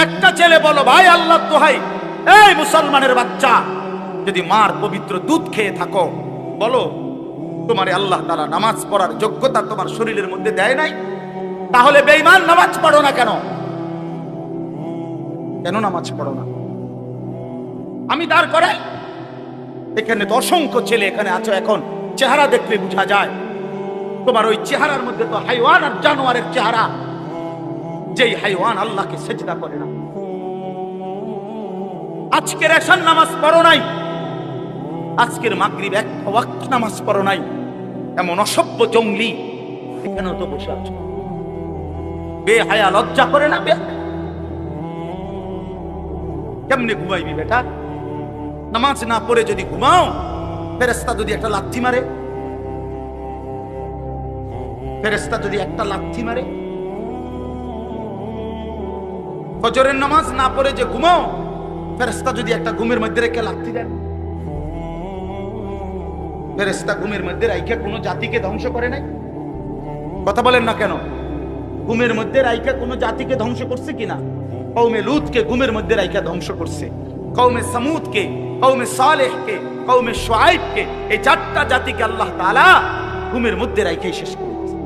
একটা ছেলে বলো, ভাই আল্লাহ দোহাই, এই মুসলমানের বাচ্চা, যদি মার পবিত্র দুধ খেয়ে থাকো, বলো তোমারে আল্লাহ তাআলা নামাজ পড়ার যোগ্যতা তোমার শরীরের মধ্যে দেয় নাই? তাহলে বেঈমান নামাজ পড়ো না কেন? কেন নামাজ পড়ো না? আমি দাঁড় করাই, এখানে তো অসংখ্য ছেলে এখানে আছো, এখন চেহারা দেখলে বোঝা যায় তোমার ওই চেহারার মধ্যে তো হাইওয়ান আর জানোয়ারের চেহারা। যেই হাইওয়ান আল্লাহকে সেজদা করে না। আজকের এশার নামাজ পড়ো নাই, আজকের মাগরিব এক ওয়াক্ত নামাজ পড়ো নাই, এমন অসভ্য জঙ্গলি এখানেও তো বসে আছো। বেহায়া, লজ্জা করে না? কেমনে ঘুমাইবি বেটা? নামাজ না পড়ে যদি ঘুমাও, ফেরেশতা যদি একটা লাথি মারে, ফেরেশতা যদি একটা লাথি মারে, ফজরের নামাজ না পড়ে যে ঘুমাও, ফেরেশতা যদি একটা ঘুমের মধ্যে রেখে লাথি দেন। ফেরেশতা ঘুমের মধ্যে রাইখা কোনো জাতিকে ধ্বংস করে নাই? কথা বলেন না কেন? ঘুমের মধ্যে রাইখা কোনো জাতিকে ধ্বংস করছে কিনা? কওমে লূতকে ঘুমের মধ্যে রাইখা ধ্বংস করছে, কওমে সামুদকে, কওমে সালেহকে, কওমে শুআইবকে, এই চারটা জাতিকে আল্লাহ তাআলা ঘুমের মধ্যে রাইখাই শেষ করে দিয়েছে।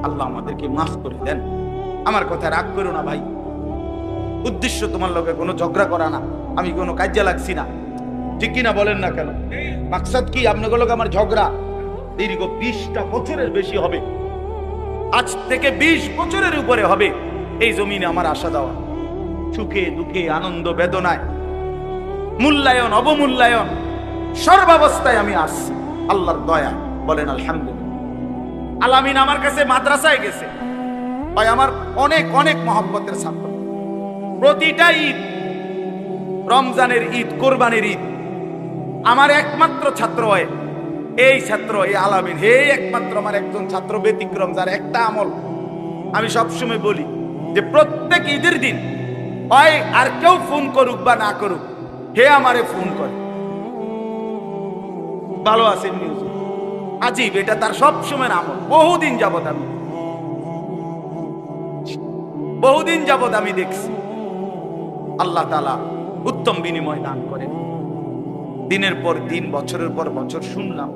আল্লাহ আমাদেরকে মাফ করে দেন। আমার কথা রাগ করো না ভাই, উদ্দেশ্য তোমার লগে কোনো ঝগড়া করা না, আমি কোনো কাজে লাগছি না, ঠিক কিনা বলেন না কেন? মাকসাদ কি আপনাদের লগে আমার ঝগড়া? দীর্ঘ 20টা বছরের বেশি হবে, আজ থেকে 20 বছরের উপরে হবে এই জমিনে আমার আসা যাওয়া, সুখে দুঃখে আনন্দ বেদনায়, মূল্যায়ন অবমূল্যায়ন, সর্বাবস্থায় আমি আসছি আল্লাহর দয়া। বলেন আলহামদুলিল্লাহ। আলামিন আমার কাছে মাদ্রাসায় গেছে, ভাই আমার অনেক অনেক মহব্বতের ছাত্র। প্রতিটা ঈদ, রমজানের ঈদ, কোরবানির ঈদ, আমার একমাত্র ছাত্র হয় এই ছাত্র, এই আলামিন, হে একমাত্র আমার একজন ছাত্র ব্যতিক্রম, যার একটা আমল আমি সবসময় বলি যে প্রত্যেক ঈদের দিন হয় আর কেউ ফোন করুক বা না করুক, হে আমারে ফোন করে, ভালো আছেন নিউজ। আজিব, এটা তার সবসময় আমল। বহুদিন যাবত আমি দেখছি। আল্লাহ তাআলা উত্তম বিনিময় দান করেন। দিনের পর দিন, বছরের পর বছর শুনলাম,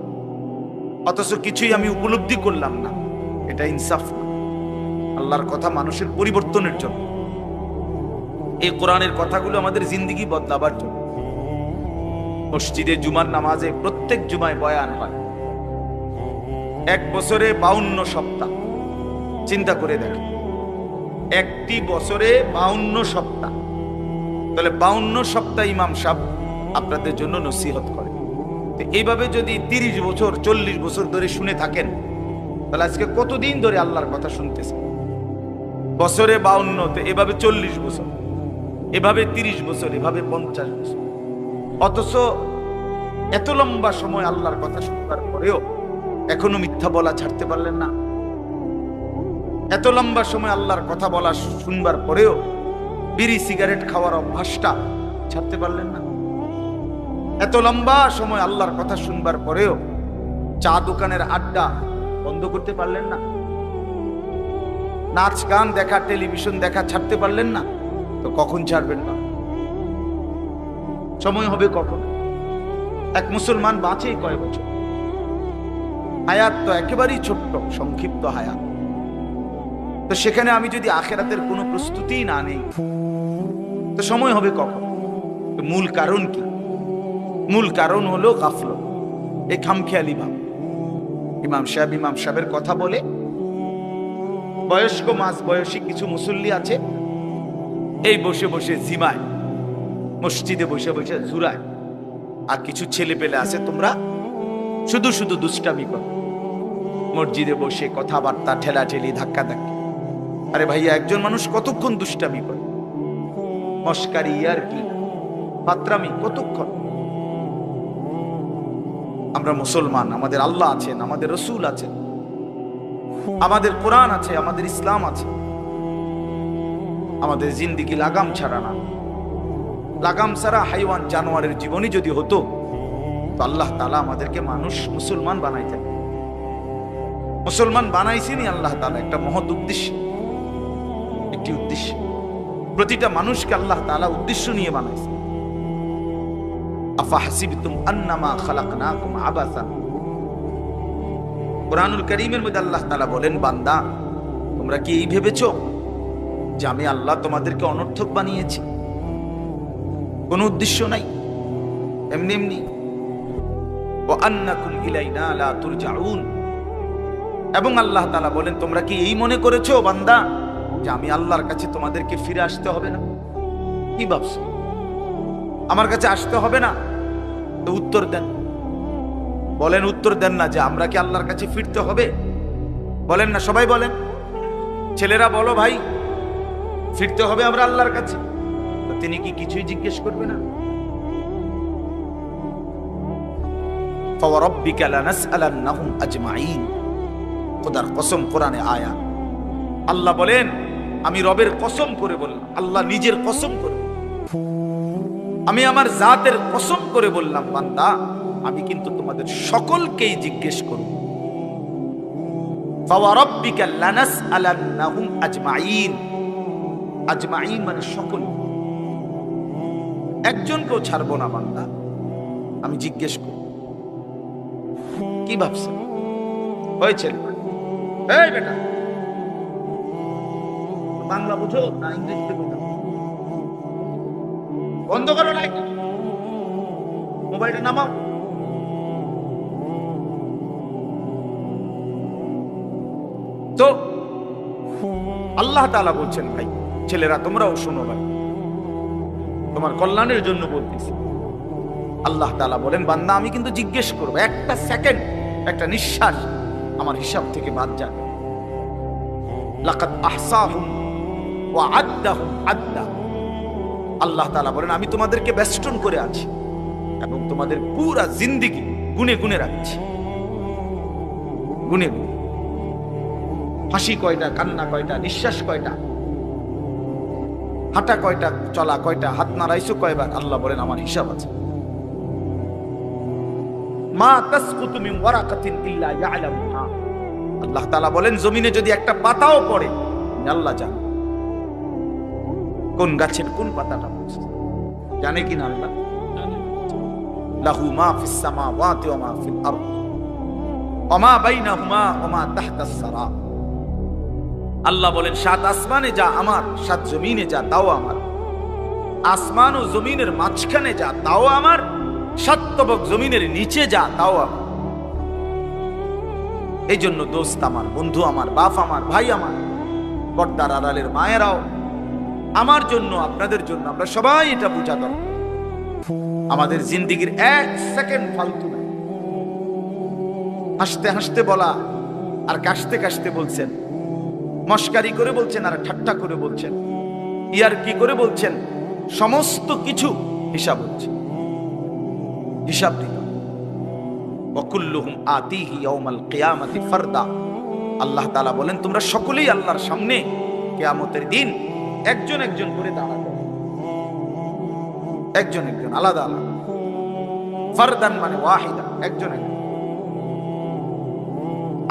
অথচ কিছুই আমি উপলব্ধি করলাম না। এটা ইনসাফ না। আল্লাহর কথা মানুষের পরিবর্তনের জন্য, এই কোরআনের কথাগুলো আমাদের জিন্দেগি বদলাবার জন্য। মসজিদে জুমার নামাজে প্রত্যেক জুমায় বয়ান হয়, এক বছরে 52 সপ্তাহ। চিন্তা করে দেখেন, একটি বছরে 52 সপ্তাহ, তাহলে 52 সপ্তাহ ইমাম সাহেব আপনাদের জন্য নসিহত করে। এইভাবে যদি 30 বছর 40 বছর ধরে শুনে থাকেন, তাহলে আজকে কতদিন ধরে আল্লাহর কথা শুনতেছেন? বছরে 52, তো এভাবে 40 বছর, এভাবে 30 বছর, এভাবে 50 বছর। অথচ এত লম্বা সময় আল্লাহর কথা শুনবার পরেও এখনো মিথ্যা বলা ছাড়তে পারলেন না। এত লম্বা সময় আল্লাহর কথা বলা শুনবার পরেও বিড়ি সিগারেট খাওয়ার অভ্যাসটা ছাড়তে পারলেন না। এত লম্বা সময় আল্লাহর কথা শুনবার পরেও চা দোকানের আড্ডা বন্ধ করতে পারলেন না। নাচ গান দেখা, টেলিভিশন দেখা ছাড়তে পারলেন না। তো কখন ছাড়বেন না? সময় হবে কখন? এক মুসলমান বাঁচে কয় বছর? হায়াত তো একেবারেই ছোট্ট, সংক্ষিপ্ত হায়াত। তো সেখানে আমি যদি আখিরাতের কোনো প্রস্তুতি না নেই, তো সময় হবে কখন? মূল কারণ কি? মূল কারণ হলো গাফলত, এই খামখেয়ালি ভাব। ইমাম সাহেবের কথা বলে, বয়স্ক মাঝ বয়সী কিছু মুসল্লি আছে, এই বসে বসে জিমায়, মসজিদে বসে বসে জুরায়। আর কিছু ছেলে পেলে আছে, তোমরা শুধু শুধু দুষ্টামি করো, মসজিদে বসে কথাবার্তা, ঠেলাঠেলি, ধাক্কাধাক্কি। আরে ভাইয়া, একজন মানুষ কতক্ষণ দুষ্টামি করে? মস্কারি, ইয়ারকি, ফাত্রামি কতক্ষণ? আমরা মুসলমান, আমাদের আল্লাহ আছেন, আমাদের রসুল আছেন, আমাদের কোরআন আছে, আমাদের ইসলাম আছে। আমাদের জিন্দেগি লাগাম ছাড়া না। লাগাম ছাড়া হাইওয়ান জানোয়ারের জীবনই যদি হতো, তো আল্লাহ তাআলা আমাদেরকে মানুষ মুসলমান বানাইতেন। মুসলমান বানাইছেনই আল্লাহ তাআলা একটা মহৎ উদ্দেশ্য, একটি উদ্দেশ্য। প্রতিটা মানুষকে আল্লাহ তাআলা উদ্দেশ্য নিয়ে বানাইছে। আফাহাসিবতুম আন্নামা খালাকনাকুম আবাসান। কুরআনুল কারীমের মধ্যে আল্লাহ তাআলা বলেন, বান্দা তোমরা কি এই ভেবেছো যে আমি আল্লাহ তোমাদেরকে অনর্থক বানিয়েছি? কোনো উদ্দেশ্য নাই, এমনি এমনি। ওয়া আন্নাকুম ইলাইনা লা তুরজাউন। এবং আল্লাহ তাআলা বলেন, তোমরা কি এই মনে করেছো বান্দা যে আমি আল্লাহর কাছে তোমাদেরকে ফিরে আসতে হবে না? কি ভাবছো আমার কাছে আসতে হবে না? তো উত্তর দেন, বলেন, উত্তর দেন না যে আমরা কি আল্লাহর কাছে ফিরতে হবে? বলেন না, সবাই বলেন, ছেলেরা বলো ভাই, ফিরতে হবে আমরা আল্লাহর কাছে। তো তিনি কি কিছুই জিজ্ঞেস করবে না? ফাওয়ারাব্বিকা লানাসআলান্নাহুম আজমাইন। খোদার কসম, কোরআনে আয়াত। আল্লাহ বলেন, আমি রবের কসম করে বললাম, আল্লাহ নিজের কসম করে, আমি আমার জাতের কসম করে বললাম, বান্দা আমি কিন্তু তোমাদের সকলকেই জিজ্ঞেস করব। ফাওয়ারাব্বিকা লানাসআলান্নাহুম আজমাইন। আজমাইন মানে সকল, একজনকেও ছাড়বো না বান্দা, আমি জিজ্ঞেস করব। কি ভাবছেন? হয়েছে? এই বেটা, বাংলা বুঝো না ইংরেজিতে বুঝো? বন্ধ করো লাইট, মোবাইলটা নামাও। তো আল্লাহ তাআলা বলছেন, ভাই ছেলেরা তোমরাও শোনো, ভাই তোমার কল্যাণের জন্য বলতেছি। আল্লাহ তাআলা বলেন, বান্দা আমি কিন্তু জিজ্ঞেস করবো, একটা সেকেন্ড, একটা নিঃশ্বাস আমার হিসাব থেকে বাদ যাবে। লাকাদ আহসাহুম ওয়া আদ্দাহুম আদ্দা। আল্লাহ তাআলা বলেন, আমি তোমাদেরকে বেষ্টন করে আছি এবং তোমাদের পুরা জিন্দেগি গুনে গুনে রাখছি, গুনে গুনে। হাসি কয়টা, কান্না কয়টা, নিঃশ্বাস কয়টা, হাঁটা কয়টা, চলা কয়টা, হাত নাড়াইছো কয়বার, আল্লাহ বলেন আমার হিসাব আছে। মা তাসকুতু মিন ওয়ারাকাতিন ইল্লা ইয়ালামুহা। আল্লাহ তাআলা বলেন, জমিনে যদি একটা পাতাও পড়ে আল্লাহ জানে কোন গাছের কোন পাতাটা পড়ছে, জানে কিনা আল্লাহ? লাহু মা ফিস সামাওয়াতি ওয়া মা ফিল আরদ ওয়া মা বাইনাহুমা ওয়া মা তাহতাস সারা। আল্লাহ বলেন, সাত আসমানে যা আমার, সাত জমিনে যা তাও আমার, আসমান ও জমিনের মাঝখানে যা তাও আমার, সাত তবক জমিনের নিচে যা তাও আমার। এই জন্য দোস্ত আমার, বন্ধু আমার, বাপ আমার, ভাই আমার, পর্দার আড়ালের মায়েরাও, আমার জন্য, আপনাদের জন্য, আমরা সবাই এটা বুঝা দরকার। আমাদের জিন্দেগির এক সেকেন্ড ফালতু না। হাসতে হাসতে বলা আর কাশতে কাশতে বলছেন, মস্কারি করে বলছেন আর ঠাট্টা করে বলছেন, ইয়ার কি করে বলছেন, সমস্ত কিছু হিসাব হচ্ছে, হিসাব দিতে। ওয়াকুল্লুহুম আতিহি ইয়াউমাল কিয়ামাতি ফারদা। আল্লাহ তাআলা বলেন, তোমরা সকলেই আল্লাহর সামনে কিয়ামতের দিন একজন একজন করে দাঁড়াবে, একজন একজন, আলাদা আলাদা। ফারদান মানে ওয়াহিদা, একজন একজন,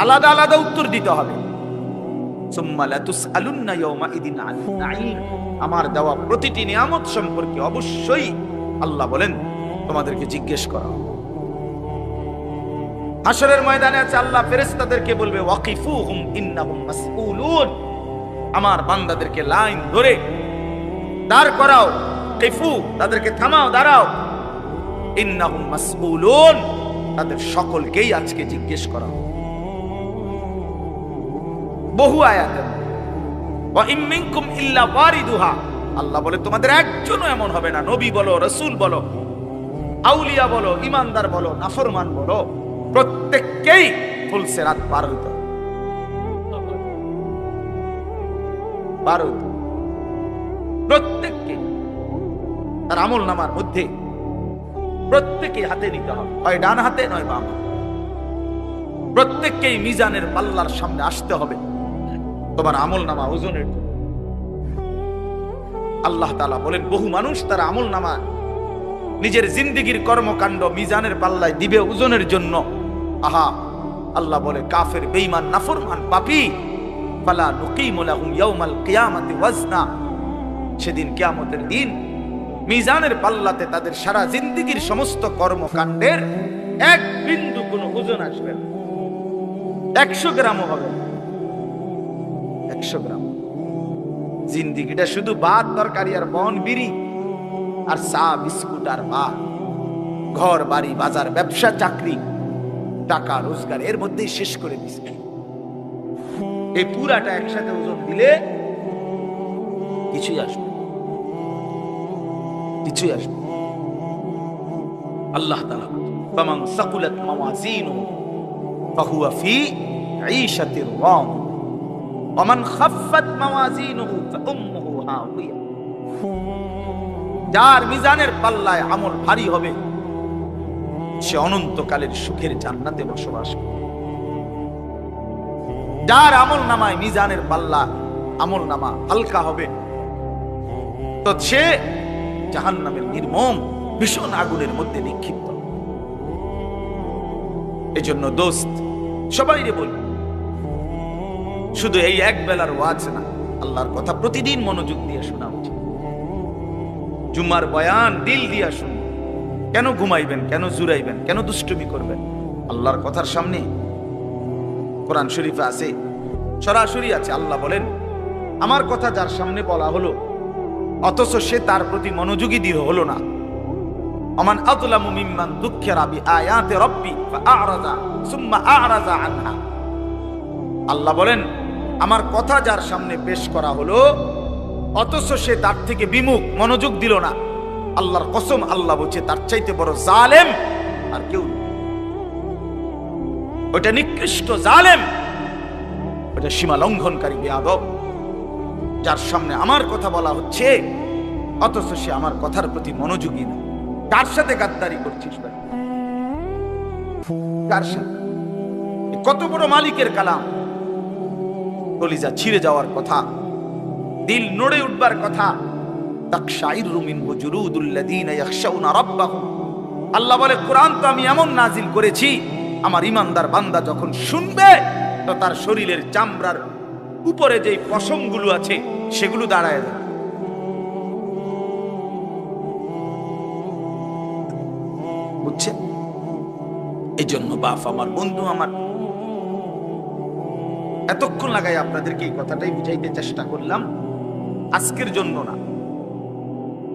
আলাদা আলাদা উত্তর দিতে হবে। সুম্মা লাতুসআলুন্না ইয়াউমাইদিন আনিন নাঈম। আমার দেওয়া প্রতিটি নিয়ামত সম্পর্কে অবশ্যই আল্লাহ বলেন তোমাদেরকে জিজ্ঞেস করা হবে। হাশরের ময়দানে আছে, আল্লাহ ফেরেশতাদেরকে বলবে, ওয়াকিফুহুম ইন্নাহুম মাসউলুন। আমার বান্দাদেরকে লাইন ধরে দাঁড় করাও, কিফু, তাদেরকে থামাও, দাঁড়াও। ইন্নাহুম মাসউলুন, তাদের সকলকেই আজকে জিজ্ঞেস করা হবে। বহু আয়াতে ওয়া ইম মিনকুম ইল্লা ওয়ারিদুহা। আল্লাহ বলে, তোমাদের একজনও এমন হবে না, নবী বলো, রাসূল বলো, আউলিয়া বলো, ইমানদার বলো, নাফরমান বলো, প্রত্যেককেই ফুলসিরাত পার হইতে হবে, পার হইতে হবে। প্রত্যেককে তার আমল নামার মধ্যে প্রত্যেকে হাতে নিতে হবে, হয় ডান হাতে নয় বাম হাতে। প্রত্যেককেই মিজানের পাল্লার সামনে আসতে হবে তোমার আমল নামা ওজনের জন্য। আল্লাহ তাআলা বলেন, বহু মানুষ তার আমল নামা নিজের জিন্দেগির কর্মকাণ্ড মিজানের পাল্লায় দিবে ওজনের জন্য। আহা, আল্লাহ বলে কাফের, বেঈমান, নাফরমান, পাপী, ফালা নুকিমু লাহুম ইয়াউমাল কিয়ামাতি ওয়াজনা, সেদিন কিয়ামতের দিন মিজানের পাল্লাতে তাদের সারা জিন্দেগীর সমস্ত কর্মকাণ্ডের এক বিন্দু কোনো ওজন আসবে না, 100 গ্রামও হবে না, 100 গ্রাম। জিন্দেগিটা শুধু ভাত তরকারি আর বন বিড়ি আর চা বিস্কুট আর ভাত, ঘর বাড়ি বাজার ব্যবসা চাকরি টাকা রোজগার এর মধ্যেই শেষ করে দিচ্ছে। এই পুরাটা একসাথে ওজন দিলে কিছুই আসবে, কিছুই আসবে। আল্লাহ তাআলা ফামান সাকুলাত মাওয়াজিনুহু ফাহুয়া ফি ঈশাতির রাদিয়া ওয়া মান খাফফাত মাওয়াজিনুহু ফাউম্মুহু হাওিয়া, যার মিজানের পাল্লায় আমল ভারী হবে সে অনন্তকালের সুখের জান্নাতে বসবাস করবে। যার আমল নামায় মিজানের পাল্লা আমল নামা হালকা হবে তো সে জাহান্নামের নির্মম ভীষণ আগুনের মধ্যে নিক্ষিপ্ত। এজন্য দোস্ত সবাইরে বলি, শুধু এই এক বেলার ওয়াজ না, আল্লাহর কথা প্রতিদিন মনোযোগ দিয়ে শোনা উচিত। জুমার বয়ান দিল দিয়া শুনুন। কেন ঘুমাইবেন, কেন জুরাইবেন, কেন দুষ্টুমি করবেন? আল্লাহর কথার সামনে কোরআন শরীফে আছে, সরাসরি আছে, আল্লাহ বলেন আমার কথা যার সামনে বলা হলো অথচ সে তার প্রতি মনোযোগী দৃঢ় হলো না, আমান আযলামু মিম্মান যুক্কিরা বিআয়াতি রাব্বি ফাআরাযা সুম্মা আ'রাযা আনহা। আল্লাহ বলেন আমার কথা যার সামনে পেশ করা হলো অথচ সে তার থেকে বিমুখ, মনোযোগ দিল না, আল্লাহর কসম আল্লাহ বলছে তার চাইতে বড় জালেম আর কেউ নেই। ওটা নিকৃষ্ট জালেম, ওটা সীমা লঙ্ঘনকারী বেয়াদব, যার সামনে আমার কথা বলা হচ্ছে অথচ সে আমার কথার প্রতি মনোযোগী না। কার সাথে গাদ্দারি করছিস ভাই? কার সাথে? কত বড় মালিকের কালাম, কলিজা ছিঁড়ে যাওয়ার কথা, দিল নড়ে উঠবার কথা। তাকশাইরু মিনহু জুলুদুল্লাযীনা ইয়াখশাউনা রাব্বাহুম। আল্লাহ বলে কোরআন তো আমি এমন নাজিল করেছি আমার ইমানদার বান্দা যখন শুনবে তো তার শরীরের চামড়ার উপরে যে পশমগুলো আছে সেগুলো দাঁড়ায় যাবে। বুঝছে? এই জন্য বাপ আমার, বন্ধু আমার, এতক্ষণ লাগাই আপনাদেরকে এই কথাটাই বুঝাইতে চেষ্টা করলাম। আজকের জন্য না,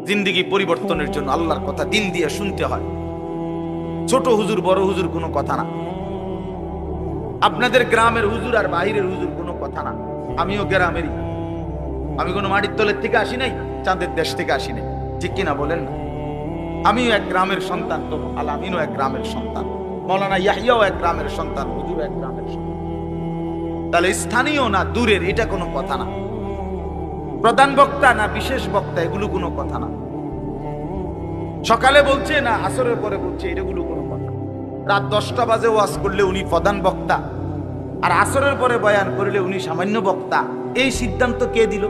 জিন্দেগি পরিবর্তনের জন্য আল্লাহর কথা দিল দিয়ে শুনতে হয়। ছোট হুজুর বড় হুজুর কোনো কথা না, আপনাদের গ্রামের হুজুর আর বাহিরের হুজুর কোনো কথা না। আমিও গ্রামেরই, আমি কোনো মাটির তলের থেকে আসি নাই, চাঁদের দেশ থেকে আসি নাই, ঠিক কিনা বলেন না? আমিও এক গ্রামের সন্তান, তো আল আমিনও এক গ্রামের সন্তান, মৌলানা ইয়াহিয়াও এক গ্রামের সন্তান, হুজুর এক গ্রামের সন্তান। তাহলে স্থানীয় না দূরের এটা কোনো কথা না, প্রধান বক্তা না বিশেষ বক্তা এগুলো কোনো কথা না, সকালে বলছে না আসরের পরে বলছে এগুলো কোনো কথা। রাত 10টা বাজে ওয়াজ করলে উনি প্রধান বক্তা আর আসরের পরে বয়ান করলে উনি সামান্য বক্তা, এই সিদ্ধান্ত কে দিল?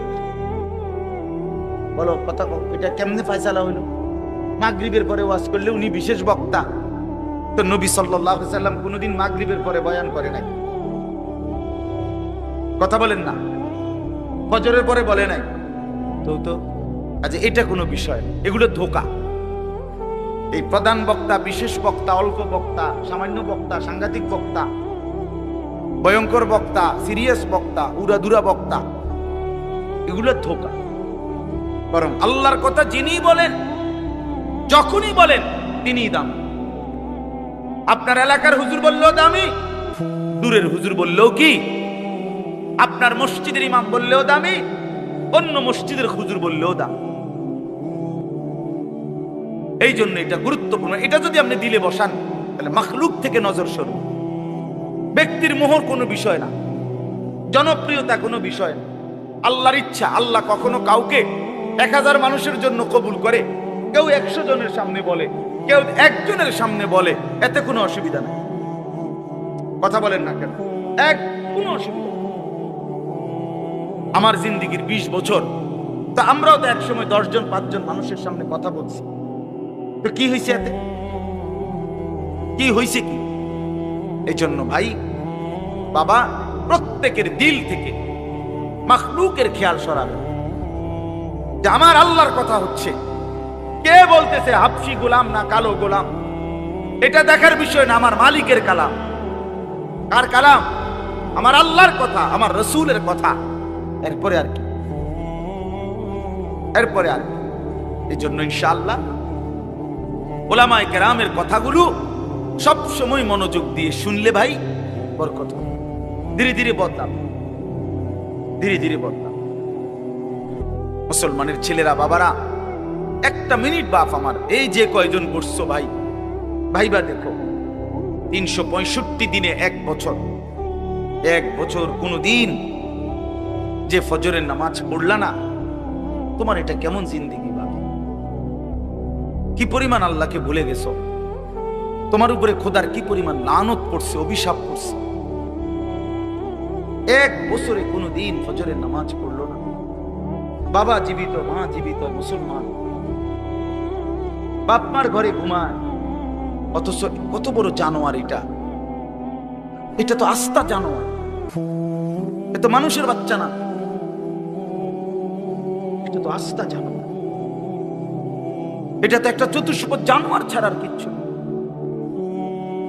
বলো কথা, এটা কেমনে ফয়সালা হইল? মাগরিবের পরে ওয়াজ করলে উনি বিশেষ বক্তা, তো নবী সাল্লাল্লাহু আলাইহি সাল্লাম কোনোদিন মাগরিবের পরে বয়ান করে নাই, কথা বলেন না? ফজরের পরে বলে নাই তো আচ্ছা এটা কোনো বিষয়? এগুলো ধোঁকা। এই প্রধান বক্তা, বিশেষ বক্তা, অল্প বক্তা, সামান্য বক্তা, সাংঘাতিক বক্তা, ভয়ঙ্কর বক্তা, সিরিয়াস বক্তা, উড়াদুরা বক্তা, এগুলো ধোঁকা। বরং আল্লাহর কথা যিনি বলেন, যখনই বলেন তিনিই দামি। আপনার এলাকার হুজুর বললেও দামি, দূরের হুজুর বললেও কি, আপনার মসজিদের ইমাম বললেও দামি, অন্য মসজিদের হুজুর বললেও দামি। এই জন্য এটা গুরুত্বপূর্ণ। এটা যদি আপনি দিলে বসান তাহলে মাখলুক থেকে নজর সরবে। ব্যক্তির মোহর কোনো বিষয় না, জনপ্রিয়তা কোনো বিষয় না, আল্লাহর ইচ্ছা। আল্লাহ কখনো কাউকে 1000 মানুষের জন্য কবুল করে, কেউ 100 জনের সামনে বলে, কেউ 1 জনের সামনে বলে, এতে কোনো অসুবিধা নেই। কথা বলেন না কেন? কোনো অসুবিধা। আমার জিন্দেগির 20 বছর, তা আমরাও তো একসময় 10 জন 5 জন মানুষের সামনে কথা বলছি, তো কি হয়েছে এতে? কি হয়েছে কি? এই জন্য ভাই বাবা প্রত্যেকের দিল থেকে মাখলুকের খেয়াল সরাবে যে আমার আল্লাহর কথা হচ্ছে, কে বলতেছে হাবশি গোলাম না কালো গোলাম, এটা দেখার বিষয় না, আমার মালিকের কালাম। কার কালাম? আমার আল্লাহর কথা, আমার রসুলের কথা। এরপরে আর কি, এরপরে আর কি। এই জন্য ইনশাআল্লাহ ওলামায়ে কেরামের কথাগুলো সব সময় মনোযোগ দিয়ে শুনলে ভাই বরকত হবে। ধীরে ধীরে বদলাম, ধীরে ধীরে বদলাম। মুসলমানের ছেলেরা, বাবারা, একটা মিনিট বাপ আমার, এই যে কয়জন বসছো ভাই, ভাইবা দেখো 365 দিনে এক বছর, এক বছর কোনো দিন যে ফজরের নামাজ পড়লা না, তোমার এটা কেমন জিন্দেগি বাবা? কি পরিমাণ আল্লাহকে ভুলে গেছো? তোমার উপরে খোদার কি পরিমাণ লানত পড়ছে, অভিশাপ পড়ছে। এক বছরে কোনো দিন ফজরের নামাজ পড়লো না। বাবা জীবিত, মা জীবিত, মুসলমান, বাপ মার ঘরে ঘুমায়, অথচ কত বড় জানোয়ার এটা! এটা তো আস্তা জানোয়ার, এটা তো মানুষের বাচ্চা না, এটা তো আস্তা জানোয়ার। এটা তো একটা চতুষ্প জানোয়ার ছাড়ার কিছু,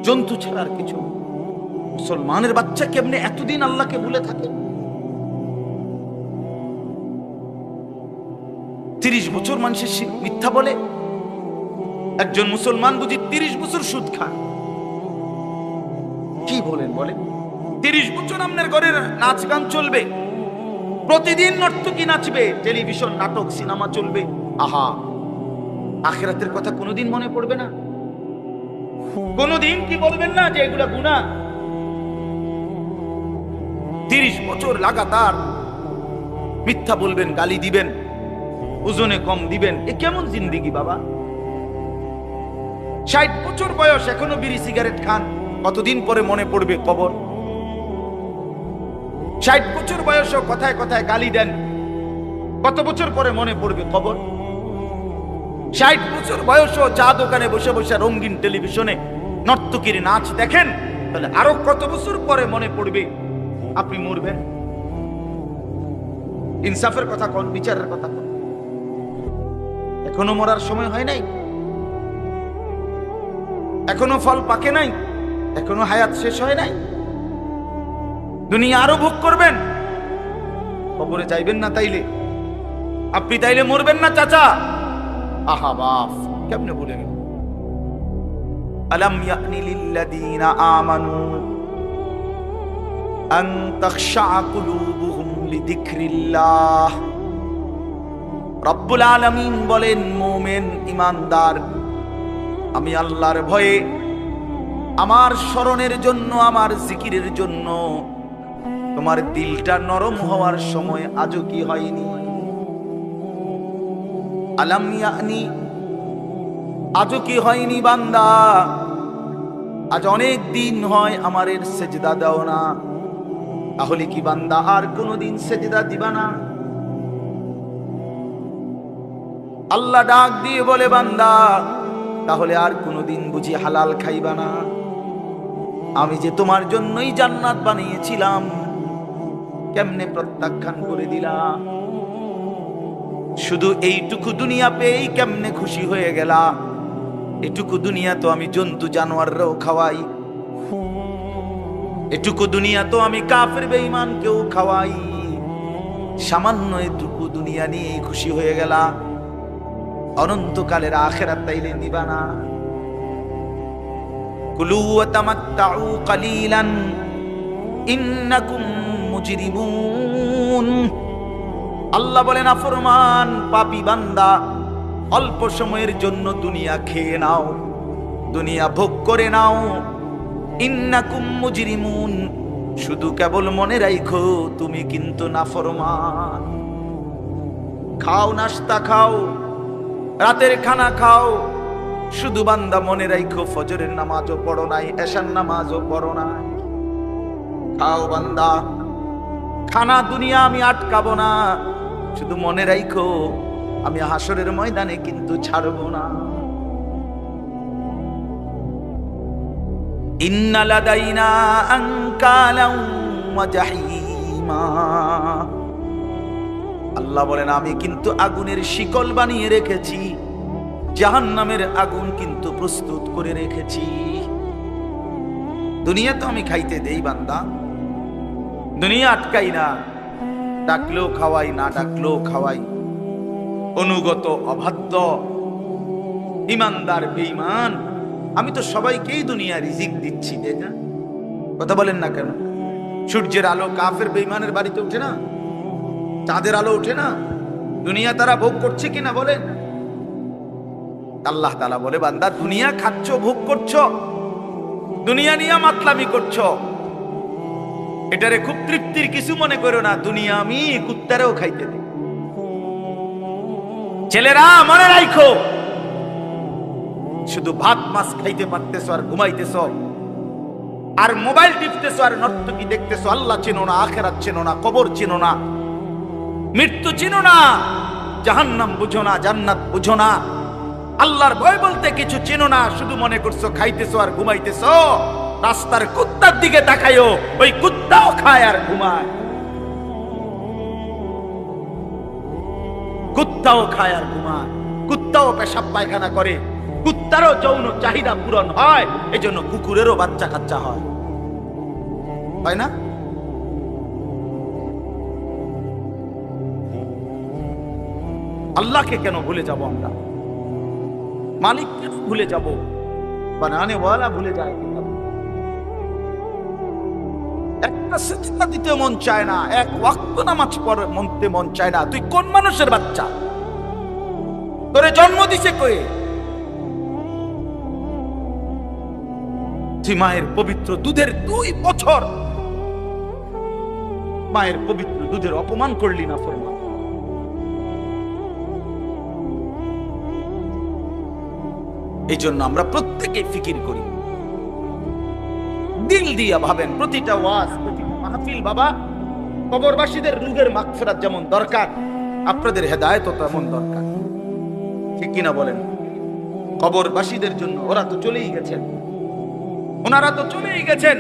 জন্তু ছাড়ার কিছু। মুসলমানের বাচ্চা কেমনে এতদিন আল্লাহকে ভুলে থাকে? 30 বছর মানুষের মিথ্যা বলে। একজন মুসলমান বুঝি 30 বছর সুদ খায়। কি বলেন বলেন? 30 বছর আপনার ঘরে নাচ গান চলবে, প্রতিদিন নর্তকী নাচবে, টেলিভিশন নাটক সিনেমা চলবে। আহা, আখিরাতের কথা কোনোদিন মনে পড়বে না? কোনোদিন কি বলবেন না যে এগুলা গুনাহ? 30 বছর লাগাতার মিথ্যা বলবেন, গালি দিবেন, ওজনে কম দিবেন, এ কেমন জিন্দেগি বাবা? 60 বছর বয়স এখনো বিড়ি সিগারেট খান, কতদিন পরে মনে পড়বে কবর? 60 বছর বয়সও কথায় কথায় গালি দেন, কত বছর পরে মনে পড়বে কবর? 60 বছর বয়সও চা দোকানে বসে বসে রঙিন টেলিভিশনে নর্তকীর নাচ দেখেন, তাহলে আরো কত বছর পরে মনে পড়বে আপনি মরবেন? ইনসাফের কথা কোন, বিচারের কথা কোন? এখনো মরার সময় হয় নাই, এখনো ফল পাকে নাই, এখনো হায়াত শেষ হয় নাই। দুনিয়া আরো ভোগ করবেন, কবরে যাইবেন না তাইলে? আপনি তাইলে মরবেন না চাচা? আহা বাপ, কেমনে বলে গেল? আলাম ইয়ানি লিল্লাযীনা আমানু আন তাখশা কুলুবুহুম লিযিকরিল্লাহ। রব্বুল আলামিন বলেন, মুমিন ঈমানদার, আমি আল্লাহর ভয়ে, আমার স্মরণের জন্য, আমার জিকিরের জন্য তোমার দিলটা নরম হওয়ার সময় আজও কি হয়নি? আলাম ইয়ানি, আজও কি হয়নি বান্দা? আজ অনেক দিন হয় আমারে সেজদা দাও না, তাহলে কি বান্দা আর কোনদিন সেজদা দিবা না? আল্লাহ ডাক দিয়ে বলে, বান্দা তাহলে আর কোনদিন বুঝি হালাল খাইবা না? আমি যে তোমার জন্যই জান্নাত বানিয়েছিলাম, কেমনে প্রত্যাখ্যান করে দিলাম? শুধু এইটুকু দুনিয়া পেয়েই কেমনে খুশি হয়ে গেলা? এটুকু দুনিয়া তো আমি জন্তু জানোয়াররাও খাওয়াই, এটুকু দুনিয়া তো আমি কাফের বেঈমানকেও খাওয়াই, সামান্য এটুকু দুনিয়া নিয়েই খুশি হয়ে গেলা? অনন্তকালের আখিরাত তাইলে নিবা না? কুলু ওয়া তামাত্তাউ কালিলান ইন্নাকুম মুজরিমুন। আল্লাহ বলেন, নাফরমান পাপী বান্দা, অল্প সময়ের জন্য দুনিয়া খেয়ে নাও, দুনিয়া ভোগ করে নাও। ইন্নাকুম মুজরিমুন, শুধু কেবল মনে রাখো তুমি কিন্তু নাফরমান। খাও, নাস্তা খাও, রাতের খানা খাও, শুধু বান্দা মনে রাখো ফজরের নামাজও পড়ো নাই, এশার নামাজও পড়ো নাই। খাও বান্দা, খানা দুনিয়া আমি আটকাবো না, শুধু মনে রাখো আমি হাসরের ময়দানে কিন্তু ছাড়বো না। ইন্না লাদাইনা আনকালাম ওয়া জাহিমা। আল্লাহ বলেন আমি কিন্তু আগুনের শিকল বানিয়ে রেখেছি, জাহান্নামের আগুন কিন্তু প্রস্তুত করে রেখেছি। দুনিয়া তো আমি খাইতে দেই বান্দা, দুনিয়া আটকাই না, ডাকলেও খাওয়াই, না ডাকলেও খাওয়াই। অনুগত অবাধ্য ইমানদার বেঈমান আমি তো সবাইকেই দুনিয়া রিজিক দিচ্ছি, তাই না? কথা বলেন না কেন? সূর্যের আলো কাফের বেঈমানের বাড়িতে ওঠে না? চাঁদের আলো ওঠে না? দুনিয়া তারা ভোগ করছে কিনা বলেন? আল্লাহ তাআলা বলে বান্দা দুনিয়া খাচ্ছ, ভোগ করছো, দুনিয়া নিয়ে মাতলামি করছো, এটারে খুব তৃপ্তির কিছু মনে করো না। দুনিয়া আমি কুত্তারেও খাইতে দিই। ছেলেরা মনে রাখো, শুধু ভাত মাছ খাইতে পারতেছো আর ঘুমাইতেছো আর মোবাইল টিপতেছো আর নর্তকী দেখতেছো, আল্লাহ চেনো না, আখিরাত চেনো না, কবর চেনো না, মৃত্যু চেনো না, জাহান্নাম বুঝো না, জান্নাত বুঝো না, আল্লাহর ভয় বলতে কিছু চেনো না, শুধু মনে করছো খাইতেছো আর ঘুমাইতেছো। রাস্তার কুত্তার দিকে তাকাইও, ওই কুত্তাও খায় আর ঘুমায়, কুত্তাও খায় আর ঘুমায়, কুত্তাও পেশাব পায়খানা করে, কুত্তারও যৌন চাহিদা পূরণ হয়, এজন্য কুকুরেরও বাচ্চা কাচ্চা হয়, হয় না? আল্লাহকে কেন ভুলে যাব আমরা? মালিককে ভুলে যাব? বানানে ওয়ালা ভুলে যায়। একটা সিজদা দিতে মন চায় না, এক ওয়াক্ত নামাজ পড়তে মন চায় না। তুই কোন মানুষের বাচ্চা? তোরে জন্ম দিছে কয়ে? তুই মায়ের পবিত্র দুধের 2 বছর মায়ের পবিত্র দুধের অপমান করলি না ফরমান। এই জন্য আমরা প্রত্যেকে ফিকির করি, দিল দিয়া ভাবেন। প্রতিটা ওয়াজ, প্রতিটা মাহফিল বাবা, কবরবাসীদের রূহের মাগফিরাত যেমন দরকার, আপনাদের হেদায়েতও তেমন দরকার, ঠিক কিনা বলেন? কবরবাসীদের জন্য ওরা তো চলেই গেছেন, ওনারা তো চলেই গেছেন,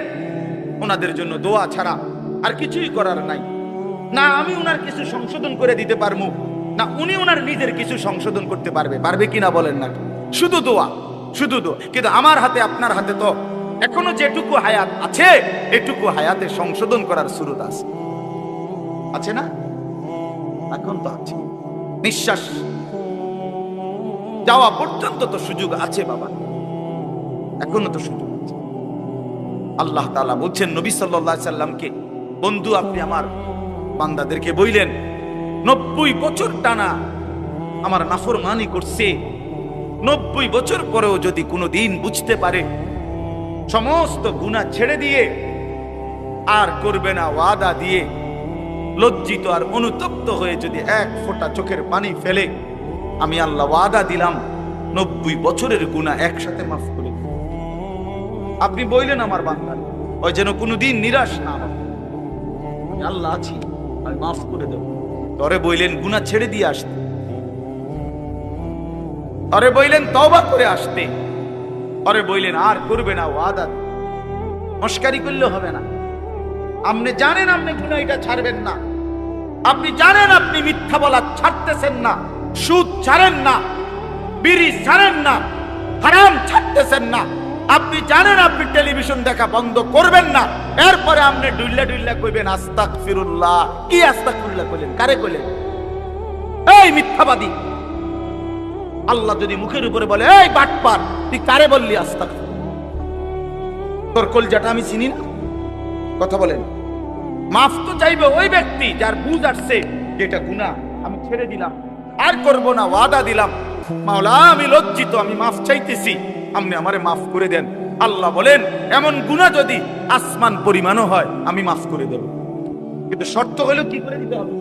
ওনাদের জন্য দোয়া ছাড়া আর কিছুই করার নাই। না আমি ওনার কিছু সংশোধন করে দিতে পারবো, না উনি ওনার নিজের কিছু সংশোধন করতে পারবে, পারবে কিনা বলেন না? শুধু দোয়া, শুধু দোয়া। কিন্তু আমার হাতে আপনার হাতে তো এখনো যেটুকু হায়াত আছে, এটুকু হায়াতে সংশোধন করার সুরত আছে, আছে না? এখন তো আছে, নিঃশ্বাস যাওয়া পর্যন্ত তো সুযোগ আছে বাবা, এখনো তো সুযোগ আছে। আল্লাহ তাআলা বলছেন নবী সাল্লাল্লাহু আলাইহি সাল্লামকে, বন্ধু আপনি আমার বান্দাদেরকে বইলেন 90 বছর টানা আমার নাফরমানি করছে, 90 বছর পরেও যদি কোনো দিন বুঝতে পারে, সমস্ত গুনাহ ছেড়ে দিয়ে আর করবে না ওয়াদা দিয়ে, লজ্জিত আর অনুতপ্ত হয়ে যদি এক ফোঁটা চোখের পানি ফেলে, আমি আল্লাহ ওয়াদা দিলাম 90 বছরের গুনাহ একসাথে মাফ করে দেব। আপনি বললেন আমার বান্দা ওই যেন কোনোদিন নিরাশ না হয়, আমি আল্লাহ আছি, আমি মাফ করে দেব। তরে বললেন গুনাহ ছেড়ে দিয়ে আসতে, তরে বললেন তওবা করে আসতে, তরে বললেন আর করবে না ওয়াদা। মস্কারি করলে হবে না। আপনি জানেন আপনি গুনাহ এটা ছাড়বেন না, আপনি জানেন আপনি মিথ্যা বলা ছাড়তেছেন না, সুদ ছাড়েন না, বিড়ি ছাড়েন না, হারাম ছাড়তেছেন না, আপনি জানেন আপনি টেলিভিশন দেখা বন্ধ করবেন না, এরপরে আপনি ডুইল্লা ডুইল্লা কইবেন আস্তাগফিরুল্লাহ। কি আস্তাগফিরুল্লাহ কইলেন? কারে কইলেন? এই মিথ্যাবাদী! আল্লাহ যদি মুখের উপরে বলে এই বাটপার, তুই কারে বললি আস্তাগফিরুল্লাহ? তোর কলজাটা আমি চিনি না? কথা বলেন। মাফ তো চাইবে ওই ব্যক্তি যার বুঝ আসছে যেটা গুনাহ, আমি ছেড়ে দিলাম, আর করব না, ওয়াদা দিলাম। মাওলা আমি লজ্জিত, আমি মাফ চাইতেছি, আপনি আমারে মাফ করে দেন। আল্লাহ বলেন এমন গুনাহ যদি আসমান পরিমাণও হয় আমি মাফ করে দেব, কিন্তু শর্ত হলো কি করে দিতে হবে?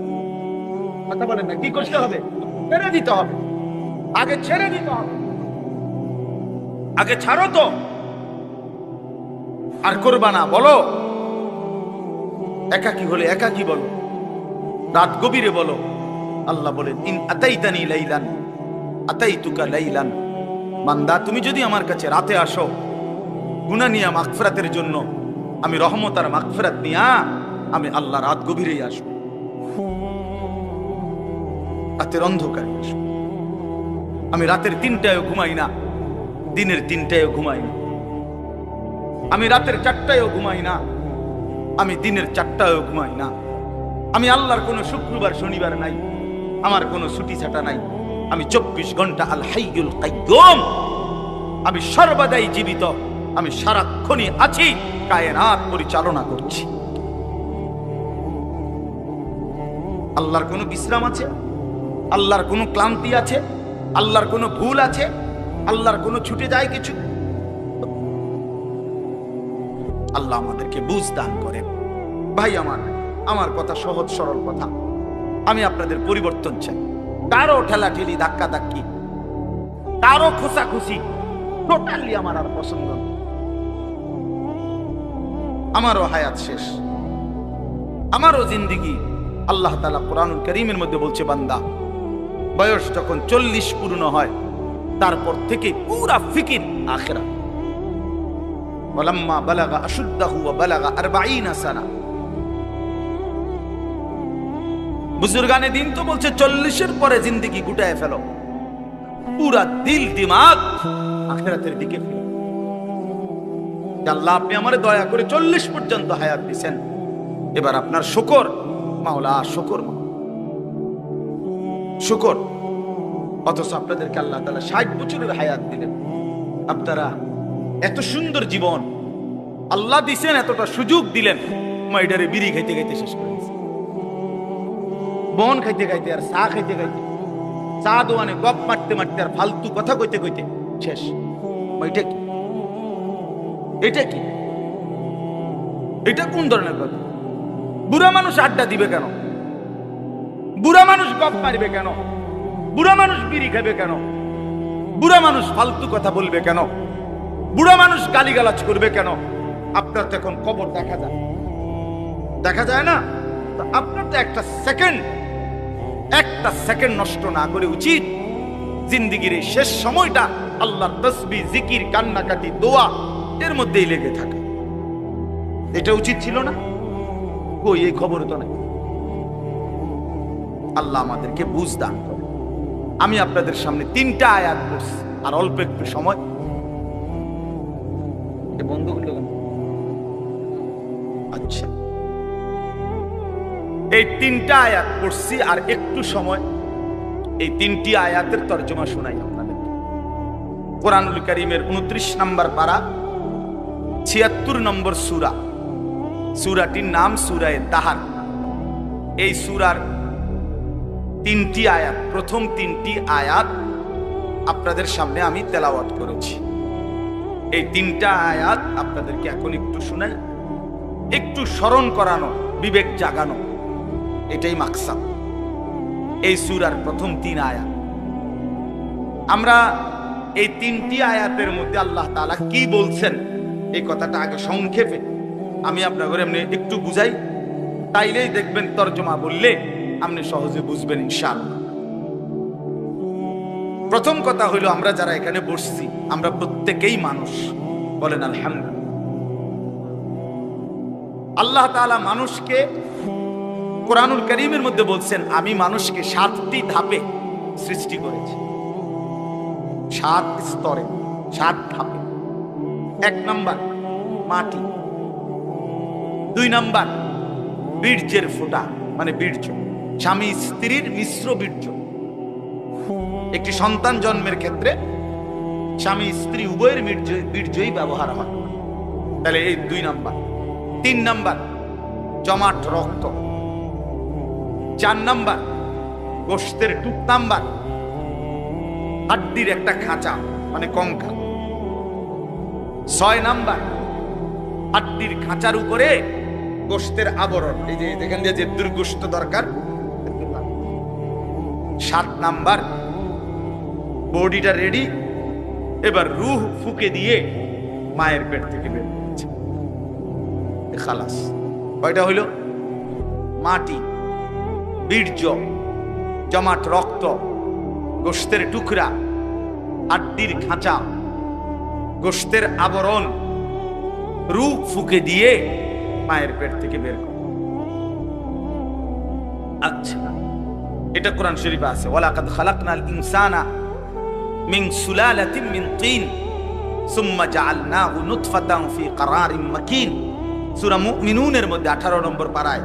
কথা বলেন না, কি করতে হবে? ছেড়ে দিতে হবে, আগে ছেড়ে দিতে হবে, আগে ছাড়ো তো, আর করবা না। বলো একাকী হলে একাকী বলো, রাত গভীরে বলো। আল্লাহ বলেন ইন আতাইতানি লাইলান আতাইতুকা লাইলান, বান্দা তুমি যদি আমার কাছে রাতে আসো, গুনাহ নিয়া মাগফিরাতের জন্য, আমি রহমত আর মাগফিরাত নিয়া আমি আল্লাহ রাত গভীরেই আসব, রাতের অন্ধকারে আসব। আমি রাতের 3টায়ও ঘুমাই না, দিনের 3টায়ও ঘুমাই না। আমি রাতের 4টায়ও ঘুমাই না, আমি দিনের 4টায়ও ঘুমাই না। আমি আল্লাহর কোনো শুক্রবার শনিবার নাই, আমার কোনো ছুটি ছাটা নাই। আমি 24 ঘন্টা আল হাইয়ুল কাইয়ুম, আমি সর্বদাই জীবিত, আমি সারাক্ষণই আছি, কায়নাত পরিচালনা করছি। আল্লাহর কোনো বিশ্রাম আছে? আল্লাহর কোনো ক্লান্তি আছে? আল্লাহর কোনো ভুল আছে? আল্লাহর কোনো ছুটে যায় কিছু? আল্লাহ আমাদেরকে বুঝ দান করেন। ভাই আমার কথা সহজ সরল কথা। আমি আপনাদের পরিবর্তন চাই। কারো ঠেলাঠেলি, ধাক্কা ধাক্কি, কারো খোসাখুসি টোটালি আমার আর পছন্দ না। আমারও হায়াত শেষ, আমারও জিন্দেগি। আল্লাহ তাআলা কোরআনুল কারীমের মধ্যে বলছে, বান্দা বয়স যখন 40 পূর্ণ হয় তারপর থেকে পুরা ফিকির আখিরাত। ওয়ালাম্মা বালাগা আশুদ্দাহু ওয়া বালাগা 40 সানা। বুজুর্গানে দিন তো বলছে 40-এর পরে জিন্দেগি গুটায় ফেলো, পুরা দিল দিমাগ আখিরাতের দিকে ফেলো। আল্লাহ আপনি আমারে দয়া করে 40 পর্যন্ত হায়াত দিয়েছেন, এবার আপনার শুকর মাওলা, শুকর শুকর। অথচ আপনাদেরকে আল্লাহ তাআলা 60 বছরের হায়াত দিলেন। আপনারা এত সুন্দর জীবন আল্লাহ দিছেন, এতটা সুযোগ দিলেন, মাইডারে বিড়ি খাইতে খাইতে শেষ করে দিয়েছে, বন খাইতে খাইতে আর চা খাইতে খাইতে, চা দোয়ানে গপ মারতে মারতে আর ফালতু কথা কইতে কইতে শেষ। এটা কি? এটা কি? এটা কোন ধরনের কথা? বুড়া মানুষ আড্ডা দিবে কেন? বুড়া মানুষ গপ মারবে কেন? বুড়া মানুষ বিড়ি খাবে কেন? বুড়া মানুষ ফালতু কথা বলবে কেন? বুড়া মানুষ গালিগালাজ করবে কেন? আপনার তো এখন কবর দেখা যায়, দেখা যায় না? আপনার তো একটা সেকেন্ড নষ্ট না করে উচিত জিন্দেগির এই শেষ সময়টা আল্লাহর তাসবিহ, জিকির, কান্নাকাটি, দোয়া এর মধ্যেই লেগে থাকে। এটা উচিত ছিল না? কই, এই খবর তো নাই। আল্লাহ আমাদেরকে বুঝ দান করে। আমি আপনাদের সামনে 3টা আয়াত পড়ছি, আর অল্প একটু সময়। বন্ধ করলো কেন? আচ্ছা, এই 3টা আয়াত পড়ছি আর একটু সময়। এই 3টি আয়াতের তরজমা শোনাই আপনাদেরকে। কোরআনুল কারীমের 29 নম্বর পারা, 76 নম্বর সূরা। সূরাটির নাম সূরায়ে তাহার। এই সূরার 3টি আয়াত, প্রথম 3টি আয়াত আপনাদের সামনে আমি তেলাওয়াত করেছি। এই 3টা আয়াত আপনাদেরকে এখন একটু শোনাই, একটু স্মরণ করানো, বিবেক জাগানো, এটাই মাকসাদ এই সূরার প্রথম 3 আয়াত। আমরা এই 3টি আয়াতের মধ্যে আল্লাহ তাআলা কি বলছেন এই কথাটা আগে সংক্ষেপে আমি আপনাদের এমনি একটু বুঝাই, তাইলেই দেখবেন তরজমা বললে আপনি সহজে বুঝবেন ইনশাআল্লাহ। প্রথম কথা হইল, আমরা যারা এখানে বসছি আমরা প্রত্যেকেই মানুষ, বলেন আলহামদুলিল্লাহ। আল্লাহ তাআলা মানুষকে কোরআনুল কারীমের মধ্যে বলছেন, আমি মানুষকে 7টি ধাপে সৃষ্টি করেছি, 7 স্তরে, 7 ধাপে। 1 নাম্বার মাটি, 2 নাম্বার বীর্যের ফোঁটা, মানে বীর্য, স্বামী স্ত্রীর মিশ্র বীর্য। একটি সন্তান জন্মের ক্ষেত্রে স্বামী স্ত্রী উভয়ের বীর্যই ব্যবহার হয়, তাহলে এই 2 নাম্বার। 3 নাম্বার জমাট রক্ত। 4 নাম্বার গোশতের টুক নাম্বার, হাড্ডির একটা খাঁচা মানে কঙ্কাল। 6 নাম্বার হাড্ডির খাঁচার উপরে গোশতের আবরণ, এই যে এখান দিয়ে যে দুর্গোশত দরকার। 7 নাম্বার বডিটা রেডি, এবার রূহ ফুকে দিয়ে মায়ের পেট থেকে বের হচ্ছে, খালাস। কয়টা হইল? মাটি, বীর্য, জমাট রক্ত, গোশতের টুকরা, হাড্ডির খাঁচা, গোশতের আবরণ, রূহ ফুঁকে দিয়ে মায়ের পেট থেকে বের করে। আচ্ছা, এটা কোরআন শরীফে আছে, ওয়ালাকাদ খালাকনাল ইনসানা মিন সুলালাতিন মিন তিন সুম্মা জাআলনাহু নুতফাতান ফি ক্বারারিন মাকিন। সূরা মুমিনুনের মধ্যে 18 নম্বর পারায়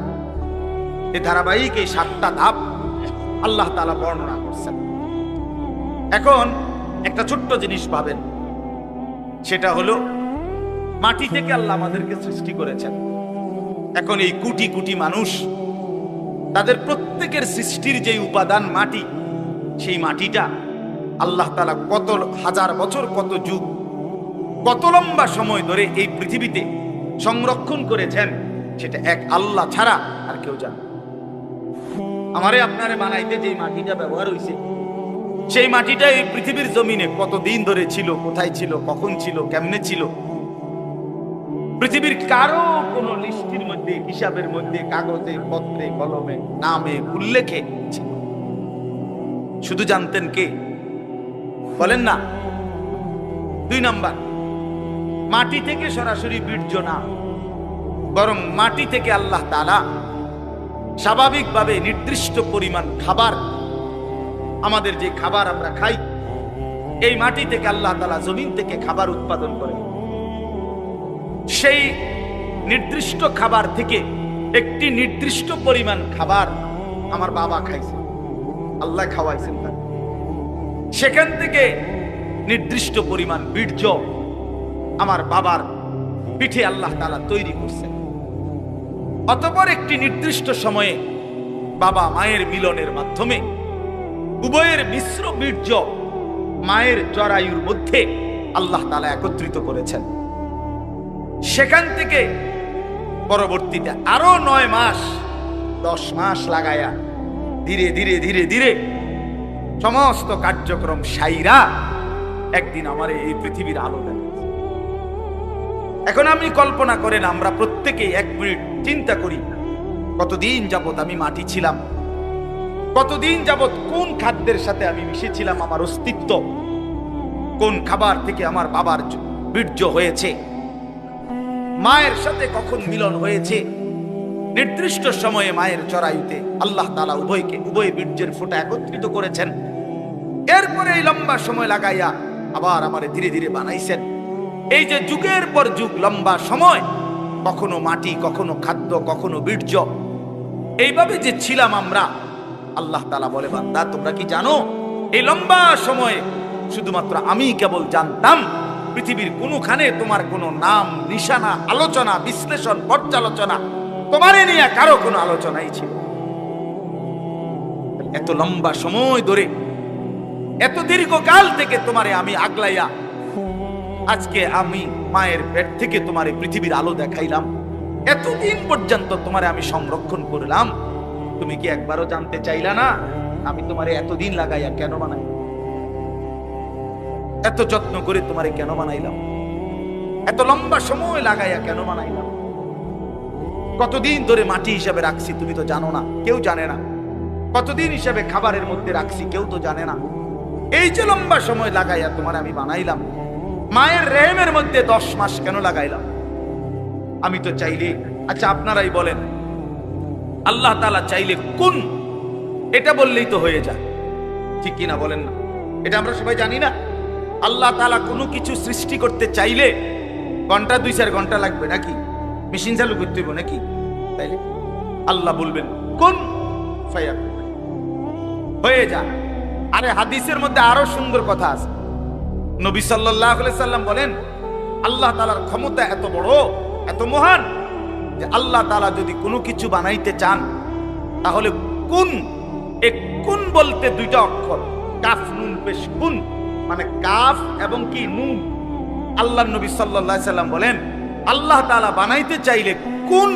এই ধারাবাহিক এই 7টা ধাপ আল্লাহ তাআলা বর্ণনা করছেন। এখন একটা ছোট্ট জিনিস পাবেন, সেটা হলো মাটি থেকে আল্লাহ আমাদেরকে সৃষ্টি করেছেন। এখন এই কোটি কোটি মানুষ, তাদের প্রত্যেকের সৃষ্টির যে উপাদান মাটি, সেই মাটিটা আল্লাহ তাআলা কত হাজার বছর, কত যুগ, কত লম্বা সময় ধরে এই পৃথিবীতে সংরক্ষণ করেছেন, সেটা এক আল্লাহ ছাড়া আর কেউ জানে। আমারে আপনারে বানাইতে যে মাটিটা ব্যবহার হয়েছে, সেই মাটিটা এই পৃথিবীর জমিনে কতদিন ধরে ছিল, কোথায় ছিল, কখন ছিল, কেমনে ছিল, পৃথিবীর কারো কোনো লিস্টির মধ্যে, হিসাবের মধ্যে, কাগজে, পত্রে, কলমে, নামে, উল্লেখে ছিল। শুধু জানতেন কে? বলেন না। 2 নাম্বার, মাটি থেকে সরাসরি বীর্য না, বরং মাটি থেকে আল্লাহ তাআলা স্বাভাবিকভাবে নির্দিষ্ট পরিমাণ খাবার, আমাদের যে খাবার আমরা খাই, এই মাটি থেকে আল্লাহ তাআলা জমিন থেকে খাবার উৎপাদন করে। সেই নির্দিষ্ট খাবার থেকে একটি নির্দিষ্ট পরিমাণ খাবার আমার বাবা খাইছে, আল্লাহ খাওয়াইছেন তার। সেখান থেকে নির্দিষ্ট পরিমাণ বীর্য আমার বাবার পিঠে আল্লাহ তাআলা তৈরি করছেন। অতঃপর একটি নির্দিষ্ট সময়ে বাবা মায়ের মিলনের মাধ্যমে উভয়ের মিশ্র বীর্য মায়ের জরায়ুর মধ্যে আল্লাহ তাআলা একত্রিত করেছেন। সেখান থেকে পরবর্তীতে আরো 9 মাস 10 মাস লাগায়া ধীরে ধীরে ধীরে ধীরে সমস্ত কার্যক্রম সাইরা একদিন আমার এই পৃথিবীর আলো দেখাচ্ছে। এখন আপনি কল্পনা করেন, আমরা প্রত্যেকে 1 মিনিট চিন্তা করি, কতদিন যাবত আমি মাটি ছিলাম, কতদিন যাবত কোন খাদ্যের সাথে আমি মিশেছিলাম, আমার অস্তিত্ব কোন খাবার থেকে আমার বাবার বীর্য হয়েছে, মায়ের সাথে কখন মিলন হয়েছে। নির্দিষ্ট সময়ে মায়ের জরায়ুতে আল্লাহ তাআলা উভয় বীর্যের ফোঁটা একত্রিত করেছেন। এরপরে এই লম্বা সময় লাগাইয়া আবার আমারে ধীরে ধীরে বানাইছেন। এই যে যুগের পর যুগ লম্বা সময়, কখনো মাটি, কখনো খাদ্য, কখনো বীর্য, এইভাবে যে ছিলাম আমরা, আল্লাহ তাআলা বলে, বান্দা তোমরা কি জানো এই লম্বা সময়ে শুধুমাত্র আমি কেবল জানতাম, পৃথিবীর কোনখানে তোমার কোনো নাম, নিশানা, আলোচনা, বিশ্লেষণ, পর্যালোচনা, তোমারে নিয়ে কারো কোনো আলোচনাই ছিল। এত লম্বা সময় ধরে, এত দীর্ঘকাল থেকে তোমারে আমি আগলাইয়া আজকে আমি মায়ের পেট থেকে তোমারে পৃথিবীর আলো দেখাইলাম, এতদিন পর্যন্ত তোমারে আমি সংরক্ষণ করলাম। তুমি কি একবারও জানতে চাইলা না আমি তোমারে এতদিন লাগাইয়া কেন বানাই, এত যত্ন করে তোমারে কেন বানাইলাম, এত লম্বা সময় লাগাইয়া কেন বানাইলাম, কতদিন ধরে মাটি হিসাবে রাখছি তুমি তো জানো না, কেউ জানে না। কতদিন হিসাবে খাবারের মধ্যে রাখছি কেউ তো জানে না। এই যে লম্বা সময় লাগাইয়া তোমার আমি বানাইলাম, মায়ের রেহেমের মধ্যে 10 মাস কেন লাগাইলাম আমি তো চাইলে। আচ্ছা আপনারাই বলেন, আল্লাহ তাআলা চাইলে কোন, এটা বললেই তো হয়ে যায়, ঠিক কিনা বলেন না? এটা আমরা সবাই জানি না। আল্লাহ তাআলা কোনো কিছু সৃষ্টি করতে চাইলে ঘন্টা 2-4 ঘন্টা লাগবে নাকি? মেশিন চালু করতে হবে নাকি? তাইলে আল্লাহ বলবেন কোন ফায়াকুন, হয়ে যা। আরে হাদিসের মধ্যে আরো সুন্দর কথা আছে। নবী সাল্লাল্লাহু আলাইহি সাল্লাম বলেন, আল্লাহ তাআলার ক্ষমতা এত বড়, এত মহান, যে আল্লাহ তাআলা যদি কোনো কিছু বানাইতে চান তাহলে কুন, এক কুন বলতে 2টা অক্ষর, কাফ নুন পেশ, কুন মানে কাফ এবং কি নুন। আল্লাহর নবী সাল্লাল্লাহু আলাইহি সাল্লাম বলেন, আল্লাহ তাআলা বানাইতে চাইলে কুন,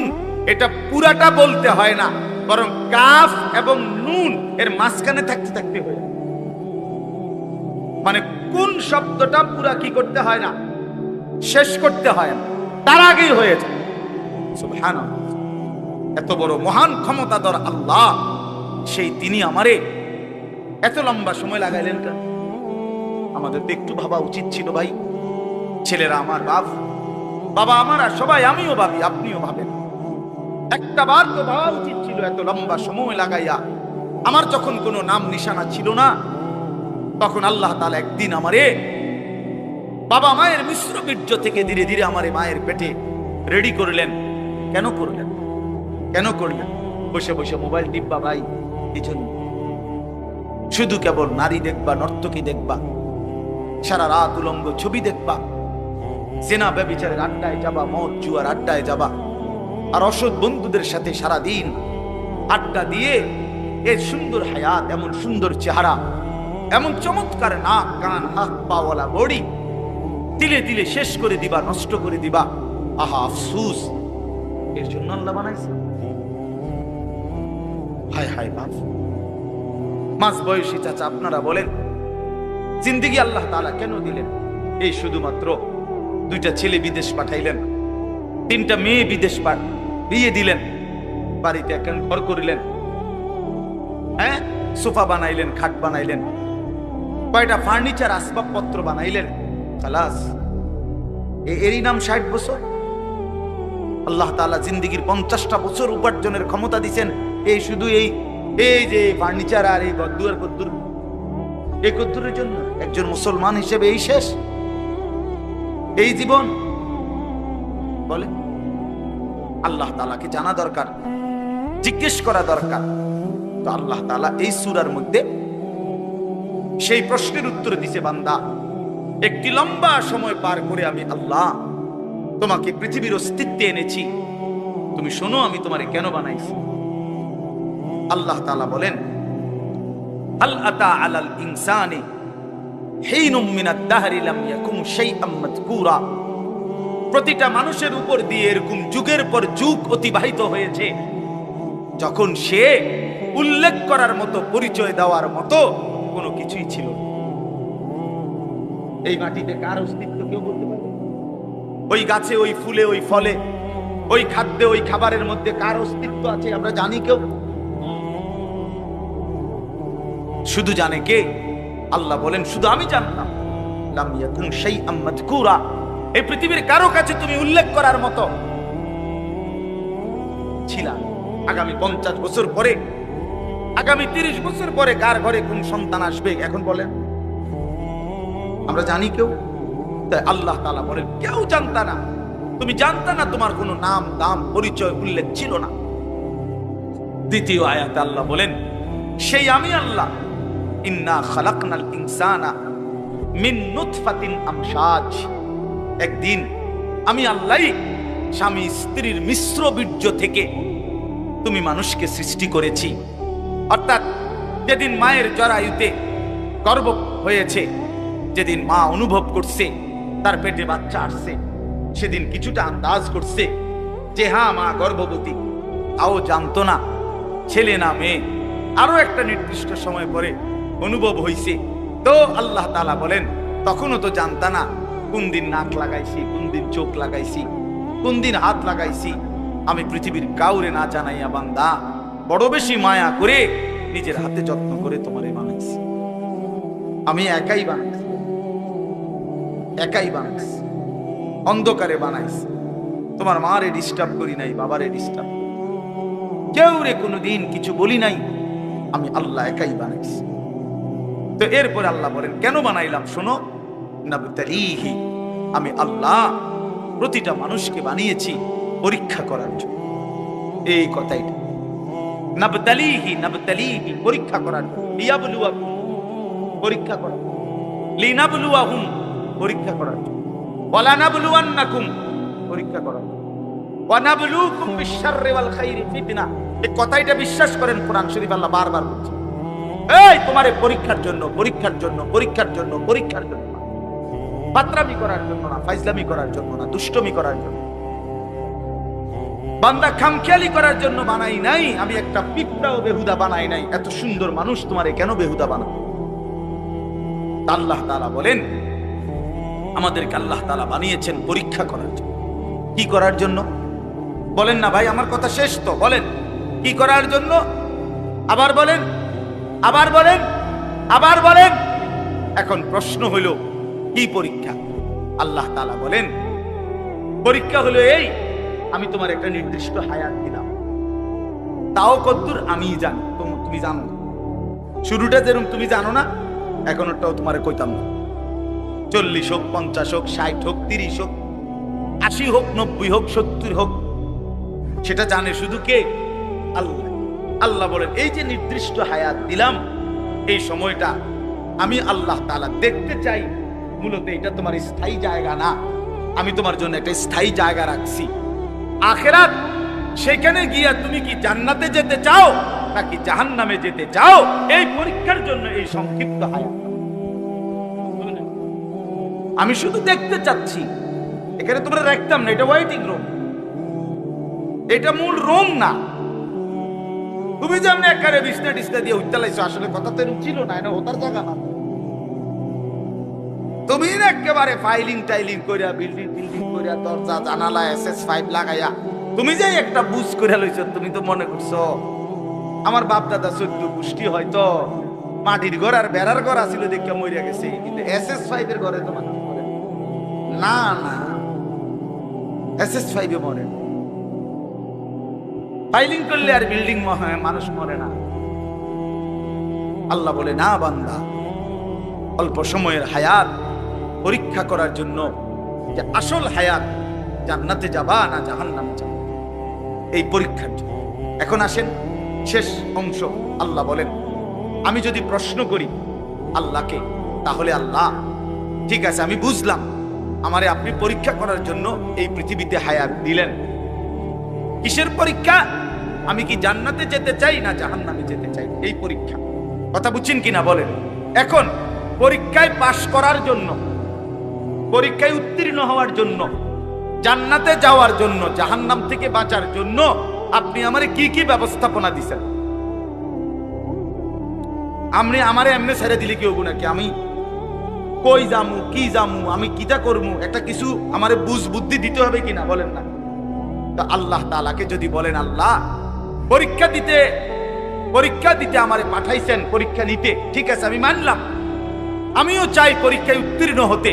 এটা পুরাটা বলতে হয় না, বরং কাফ এবং নুন এর মাঝখানে থাকতে থাকতে হয়। মানে কোন শব্দটা পুরা কি করতে হয় না, শেষ করতে হয় না, তার আগেই হয়ে যায়। সুবহানাল্লাহ, এত বড় মহান ক্ষমতাধর আল্লাহ, সেই তিনি আমারে এত লম্বা সময় লাগাইলেন কেন? আমাদের তো একটু ভাবা উচিত ছিল ভাই। ছেলেরা আমার বাপ, বাবা আমার আর সবাই, আমিও ভাবি, আপনিও ভাবেন, একটা বার তো ভাবা উচিত ছিল এত লম্বা সময় লাগাইয়া। আমার যখন কোনো নাম নিশানা ছিল না, তখন আল্লাহ তাআলা একদিন আমারে বাবা মায়ের মিশ্র বীর্য থেকে ধীরে ধীরে আমারে মায়ের পেটে রেডি করলেন। কেন করলেন? কেন করলেন? বসে বসে মোবাইল টিপবা ভাই, এই জন্য। শুধু কেবল নারী দেখবা, নর্তকী দেখবা, সারা রাত উলঙ্গ ছবি দেখবা, জেনা ব্যভিচারের আড্ডায় যাবা, মদ জুয়ার আড্ডায় যাবা, আর অসৎ বন্ধুদের সাথে সারা দিন আড্ডা দিয়ে এর সুন্দর হায়াত, এমন সুন্দর চেহারা, এমন চমৎকার নাক কান হাত পাওয়ালা বডি তিলে তিলে শেষ করে দিবা, নষ্ট করে দিবা। আহা আফসুস, এর জন্য আল্লাহ বানাইছে। হায় হায় বাপ, মাঝ বয়সী চাচা আপনারা বলেন, জিন্দেগি আল্লাহ তাআলা কেন দিলেন? এই শুধুমাত্র 2টা ছেলে বিদেশ পাঠাইলেন, 3টা মেয়ে বিদেশ বিয়ে দিলেন, বাড়িতে একখান ঘর করিলেন, হ্যাঁ, সোফা বানাইলেন, খাট বানাইলেন, কয়টা ফার্নিচার আসবাবপত্র বানাইলেন, খালাস। এরই নাম 60 বছর? আল্লাহ তাআলা জিন্দেগির 50টা বছর উপার্জনের ক্ষমতা দিছেন এই শুধু এই যে ফার্নিচার আর এই গদ্দুর কদ্দুর, এই কদ্দুরের জন্য। একজন মুসলমান হিসেবে এই শেষ, এই জীবন? বলে আল্লাহ তাআলাকে জানা দরকার, জিজ্ঞেস করা দরকার। তো আল্লাহ তাআলা এই সূরার মধ্যে সেই প্রশ্নের উত্তর দিছে, বান্দা, একটি লম্বা সময় পার করে আমি আল্লাহ তোমাকে পৃথিবীর অস্তিত্বে এনেছি, তুমি শোনো আমি তোমারে কেন বানাইছি। আল্লাহ তাআলা বলেন, হাল আতা আলাল ইনসানি হিনুম মিনাদ দাহরি লাম ইয়াকুম শাইআম মাযকুরা। প্রতিটা মানুষের উপর দিয়ে এরকম যুগের পর যুগ অতিবাহিত হয়েছে, যখন সে উল্লেখ করার মতো, পরিচয় দেওয়ার মতো কোনো কিছুই ছিল না। এই মাটিতে কার অস্তিত্ব কেউ বলতে পারে? ওই গাছে, ওই ফুলে, ওই ফলে, ওই খাদ্যে, ওই খাবারের মধ্যে কার অস্তিত্ব আছে আমরা জানি কেউ? শুধু জানে কে? আল্লাহ বলেন, শুধু আমি জানতাম। লাম ইয়াকুন শাইআম মাযকুরা, এই পৃথিবীর কারো কাছে তুমি উল্লেখ করার মতো ছিলা। আগামী 50 বছর পরে, আগামী 30 বছর পরে কার ঘরে কোন সন্তান আসবে এখন বলেন? আমরা জানি কেউ? তাই আল্লাহ তাআলা বলেন, কেউ জানতা না, তুমি জানতা না, তোমার কোনো নাম দাম পরিচয় উল্লেখ ছিল না। দ্বিতীয় আয়াতে আল্লাহ বলেন, সেই আমি আল্লাহ, ইন্না খালাকনাল ইনসানা মিন নুতফাতিন আমশাজ। একদিন আমি আল্লাহই স্বামী স্ত্রীর মিশ্র বীর্য থেকে তুমি মানুষকে সৃষ্টি করেছি। অর্থাৎ যেদিন মায়ের জরায়ুতে গর্ভ হয়েছে, যেদিন মা অনুভব করছে তার পেটে বাচ্চা আসছে, সেদিন কিছুটা আন্দাজ করছে যে হ্যাঁ মা গর্ভবতী, তাও জানতো না ছেলে না মেয়ে। আরো একটা নির্দিষ্ট সময় পরে অনুভব হইছে। তো আল্লাহ তাআলা বলেন, তখনও তো জানতা না কোন দিন নাক লাগাইছি, কোন দিন চোখ লাগাইছি, কোন দিন হাত লাগাইছি। আমি পৃথিবীর কাউরে না জানাইয়া বান্দা বড় বেশি মায়া করে নিজের হাতে যত্ন করে তোমারে বানাইছি। আমি একাই বানাইছি, একাই বানাইছি, অন্ধকারে বানাইছি। তোমার মারে ডিস্টার্ব করি নাই, বাবারে ডিস্টার্ব, কেউ রে কোনোদিন কিছু বলি নাই। আমি আল্লাহ একাই বানাইছি। তো এরপরে আল্লাহ বলেন কেন বানাইলাম শোনো, নাবতালিহি, আমি আল্লাহ প্রতিটা মানুষকে বানিয়েছি পরীক্ষা করার জন্য। এই কথাই নাবতালিহি, নাবতালিহি পরীক্ষা করার জন্য, লিয়াবলুয়াকুম পরীক্ষা করার, লিনাবলুয়াহুম পরীক্ষা করার জন্য, ওয়ালা নাবলুয়ান্নাকুম পরীক্ষা করার জন্য, ওয়া নাবলুকুম বিশ-শাররি ওয়াল খাইরি ফিতনা। এই কথাইটা বিশ্বাস করেন, কোরআন শরীফ আল্লাহ বারবার বলছে, এই তোমারে পরীক্ষার জন্য, পরীক্ষার জন্য, পরীক্ষার জন্য, পরীক্ষার জন্য, বাতরামি করার জন্য না, ফাইজলামি করার জন্য না, দুষ্টমি করার জন্য, বান্দা খামখেয়ালি করার জন্য বানাই নাই। আমি একটা পিঁপড়াও বেহুদা বানাই নাই। এত সুন্দর মানুষ তোমারে কেন বেহুদা বানাবো? আল্লাহ তাআলা বলেন, আমাদেরকে আল্লাহ তাআলা বানিয়েছেন পরীক্ষা করার জন্য। কি করার জন্য বলেন না ভাই? আমার কথা শেষ তো, বলেন কি করার জন্য? আবার বলেন, আবার বলেন, আবার বলেন। এখন প্রশ্ন হইল কি পরীক্ষা? আল্লাহ তাআলা বলেন, পরীক্ষা হলো এই, আমি তোমার একটা নির্দিষ্ট হায়াত দিলাম, তাও কদ্দুর আমি জানি, তুমি জানো না। শুরুটা যেরকম তুমি জানো না, এখনটাও তোমার কইতাম না। 40 হোক, 50 হোক, 60 হোক, 30 হোক, 80 হোক, 90 হোক, 70 হোক, সেটা জানে শুধু কে? আল্লাহ। আল্লাহ বলেন এই যে নির্দিষ্ট হায়াত দিলাম, এই সময়টা আমি আল্লাহ তাআলা দেখতে চাই। মূলত এটা তোমার স্থায়ী জায়গা না, আমি তোমার জন্য একটা স্থায়ী জায়গা রাখছি আখিরাত। সেখানে গিয়া তুমি কি জান্নাতে যেতে চাও নাকি জাহান্নামে যেতে চাও, এই পরীক্ষার জন্য এই সংক্ষিপ্ত হায়াত। আমি শুধু দেখতে চাচ্ছি, এখানে তোমরা রাখতাম না, এটা ওয়েটিং রুম, এটা মূল রুম না। তুমি যেমন একারে বিছনা টিছনা দিয়ে উঠতে আসলে কথা তো ছিল না, এটা ওটার জায়গা না। তুমি একেবারে ফাইলিং টাইলিং করিয়া, বিল্ডিং টিল্ডিং করিয়া, দরজা জানালা SS5 লাগাইয়া তুমি যে একটা বুঝ করে লইছো, তুমি তো মনে করছো আমার বাপ দাদা 14 পুষ্টি হয়তো মাটির ঘর আর বেড়ার ঘর আছিল দেখে মরিয়া গেছে, কিন্তু SS5 এর ঘরে তো মানুষ মরে না। না, SS5 এ মরে, ফাইলিং করলে আর বিল্ডিং মানুষ মরে না। আল্লাহ বলে না বান্দা, অল্প সময়ের হায়াত পরীক্ষা করার জন্য, যে আসল হায়াত জান্নাতে যাবা না জাহান্নামে যাবা, এই পরীক্ষার জন্য। এখন আসেন শেষ অংশ। আল্লাহ বলেন আমি যদি প্রশ্ন করি আল্লাহকে, তাহলে আল্লাহ ঠিক আছে আমি বুঝলাম, আমারে আপনি পরীক্ষা করার জন্য এই পৃথিবীতে হায়াত দিলেন। কিসের পরীক্ষা? আমি কি জান্নাতে যেতে চাই না জাহান্নামে যেতে চাই, এই পরীক্ষা। কথা বুঝছেন কিনা বলেন? এখন পরীক্ষায় পাশ করার জন্য, পরীক্ষায় উত্তীর্ণ হওয়ার জন্য, জান্নাতে যাওয়ার জন্য, জাহান্নাম থেকে বাঁচার জন্য আপনি আমারে কি কি ব্যবস্থাপনা দিছেন? আপনি আমারে এমনি ছেড়ে দিলে কি হবো নাকি? আমি কই যামু, কি যামু, আমি কিটা করবো, একটা কিছু আমারে বুঝ বুদ্ধি দিতে হবে কিনা বলেন না? তা আল্লাহ তাআলাকে যদি বলেন আল্লাহ পরীক্ষা দিতে আমারে পাঠাইছেন, পরীক্ষা নিতে, ঠিক আছে আমি মানলাম, আমিও চাই পরীক্ষায় উত্তীর্ণ হতে,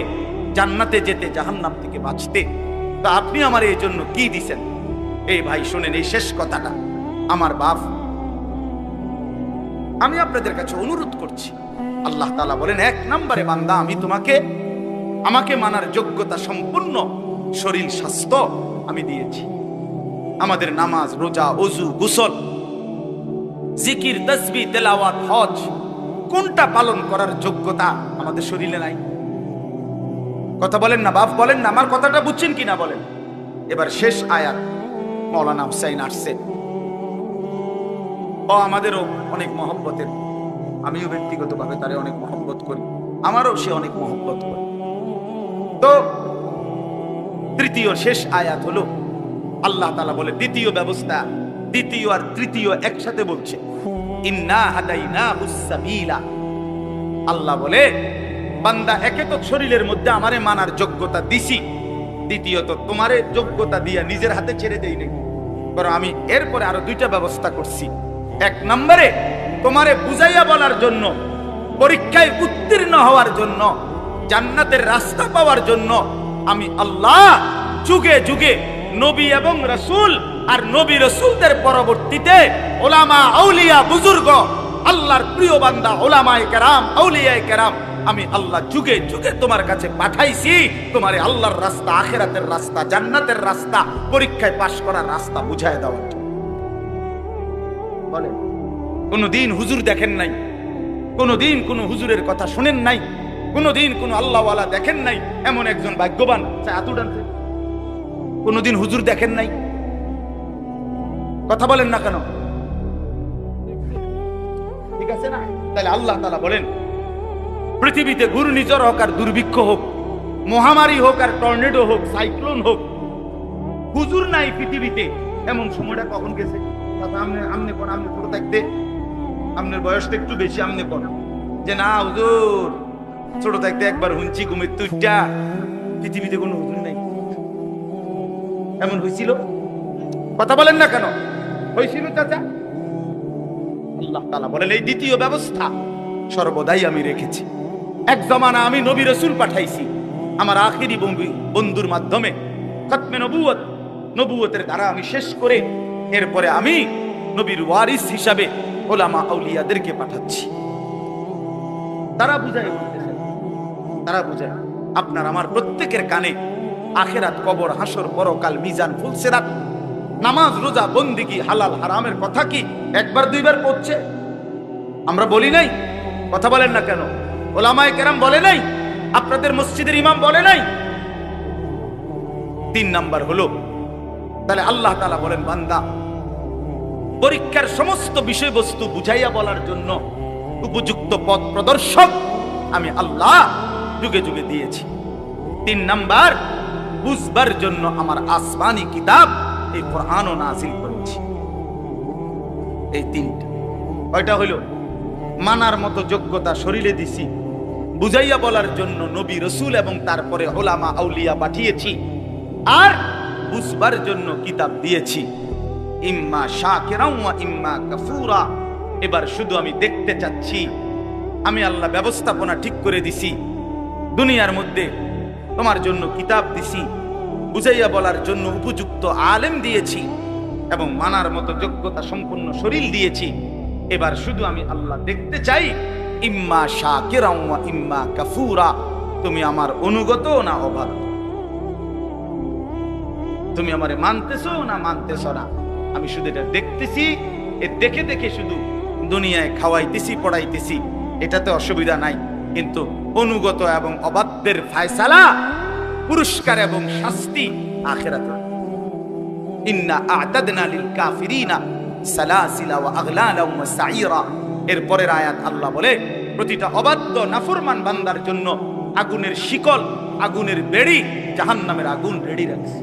জান্নাতে যেতে, জাহান্নাম থেকে বাঁচতে, তা আপনি আমার এই জন্য কি দিছেন? এই ভাই শুনেন এই শেষ কথাটা, আমার বাপ, আমি আপনাদের কাছে অনুরোধ করছি। আল্লাহ তাআলা বলেন 1 নম্বরে বান্দা, আমি আমাকে মানার যোগ্যতা সম্পূর্ণ শরীর স্বাস্থ্য আমি দিয়েছি। আমাদের নামাজ, রোজা, ওযু, গোসল, জিকির, তাসবিহ, তেলাওয়াত, হজ, কোনটা পালন করার যোগ্যতা আমাদের শরীরে নাই? কথা বলেন না বাপ, বলেন না, আমার কথাটা বুঝছেন কিনা বলেন? এবার শেষ আয়াত মাওলানা হুসাইন আসছে, ও আমাদেরও অনেক মহব্বতের, আমিও ব্যক্তিগতভাবে তারে অনেক মহব্বত করি, আমারও সে অনেক মহব্বত করে। তো তৃতীয় শেষ আয়াত হলো আল্লাহ তাআলা বলে দ্বিতীয় ব্যবস্থা, দ্বিতীয় আর তৃতীয় একসাথে বলছে, ইন্না হাদাইনাহুস সাবিলা। আল্লাহ বলে বান্দা একে তো শরীরের মধ্যে আমারে মানার যোগ্যতা দিছি, দ্বিতীয়ত তোমারে যোগ্যতা দিয়া নিজের হাতে ছেড়ে দেই নাই, বরং আমি এরপরে আরো 2টা ব্যবস্থা করছি। 1 নম্বরে তোমারে বুঝাইয়া বলার জন্য, পরীক্ষায় উত্তীর্ণ হওয়ার জন্য, জান্নাতের রাস্তা পাওয়ার জন্য আমি আল্লাহ যুগে যুগে নবী এবং রাসূল আর নবী রাসূলদের পরবর্তীতে ওলামা, আউলিয়া, বুজুর্গ, আল্লাহর প্রিয় বান্দা, ওলামায়ে কেরাম, আউলিয়ায়ে কেরাম, আমি আল্লাহ যুগে যুগে তোমার কাছে পাঠাইছি, তোমারে আল্লাহর রাস্তা, আখিরাতের রাস্তা, জান্নাতের রাস্তা, পরীক্ষায় পাশ করার রাস্তা বুঝায় দেওয়ার জন্য। বলেন কোনদিন হুজুর দেখেন নাই, কোনদিন কোন হুজুরের কথা শুনেন নাই, কোনদিন কোন আল্লাহওয়ালা দেখেন নাই, এমন একজন ভাগ্যবান চাতুডানতে কোনদিন হুজুর দেখেন নাই? কথা বলেন না কেন? ঠিক আছে না? তাহলে আল্লাহ তাআলা বলেন পৃথিবীতে ঘূর্ণিঝড় হোক আর দুর্ভিক্ষ হোক, মহামারী হোক আর টর্নেডো হোক, সাইক্লোন হোক, হুজুর নাই পৃথিবীতে, এমন সময়টা কখন গেছে? আমনে কোন, আমনে ছোট থাকতে, আপনার বয়সটা একটু বেশি, আমনে কোন যে না হুজুর ছোট থাকতে একবার হুঁচি ঘুমের তুইটা, পৃথিবীতে কোনো হুজুর নাই, এমন হয়েছিল? কথা বলেন না কেন? হয়েছিল চাচা? আল্লাহ তাআলা বলেন এই দ্বিতীয় ব্যবস্থা সর্বদাই আমি রেখেছি। এক জমানা আমি নবী রাসূল পাঠাইছি আমার আখিরি বন্ধুর মাধ্যমে, খতমে নবুয়ত, নবুয়তের ধারা আমি শেষ করে এরপরে আমি নবীর ওয়ারিস হিসাবে ওলামা আউলিয়াদেরকে পাঠাচ্ছি। তারা বুঝায় বলতেছেন, তারা বুঝায়। আপনার আমার প্রত্যেকের কানে আখেরাত, কবর, হাসর, পরকাল, মিজান, ফুলসিরাত, নামাজ, রোজা, বন্দিগি, হালাল হারামের কথা কি একবার দুইবার পড়ছে? আমরা বলি নাই? কথা বলেন না কেন? ওলামায়ে কেরাম বলে নাই? আপনাদের মসজিদের ইমাম বলে নাই? 3 নাম্বার হলো, তাহলে আল্লাহ তাআলা বলেন, বান্দা, পরীক্ষার সমস্ত বিষয়বস্তু বুঝাইয়া বলার জন্য উপযুক্ত পথ প্রদর্শক আমি আল্লাহ যুগে যুগে দিয়েছি। 3 নাম্বার, বুঝবার জন্য আমার আসমানি কিতাব এই কোরআনও নাযিল করেছি। এই 3টা। কয়টা হইল? মানার মতো যোগ্যতা শরীরে দিছি, বুঝাইয়া বলার জন্য নবী, রসুল এবং তারপরে ওলামা আউলিয়া পাঠিয়েছি, আর বুঝবার জন্য কিতাব দিয়েছি। ইম্মা শাকিরান ওয়া ইম্মা কাফুরা। এবার শুধু আমি দেখতে চাচ্ছি, আমি আল্লাহ ব্যবস্থাপনা ঠিক করে দিছি, দুনিয়ার মধ্যে তোমার জন্য কিতাব দিছি, বুঝাইয়া বলার জন্য উপযুক্ত আলেম দিয়েছি এবং মানার মতো যোগ্যতা সম্পন্ন শরীর দিয়েছি। এবার শুধু আমি আল্লাহ দেখতে চাই, ইম্মা শাকিরান ওয়া ইম্মা কাফুরা, তুমি আমার অনুগত না অবাধ্য, তুমি আমারে মানতেছো না মানতেছো না। আমি শুধু এটা দেখতেছি, এ দেখে দেখে শুধু দুনিয়ায় খাওয়াইতেছি, পড়াইতেছি, এটাতে অসুবিধা নাই, কিন্তু অনুগত এবং অবাধ্যের ফায়সালা, পুরস্কার এবং শাস্তি আখিরাতে। ইন্না আ'তাদনা লিল কাফিরিনা সালাসিলা ওয়া আগলালা ওয়া সাইরা। এর পরের আয়াত আল্লাহ বলে, প্রতিটা অবাধ্য নাফরমান বান্দার জন্য আগুনের শিকল, আগুনের বেড়ি, জাহান্নামের আগুন রেডি রাখছে।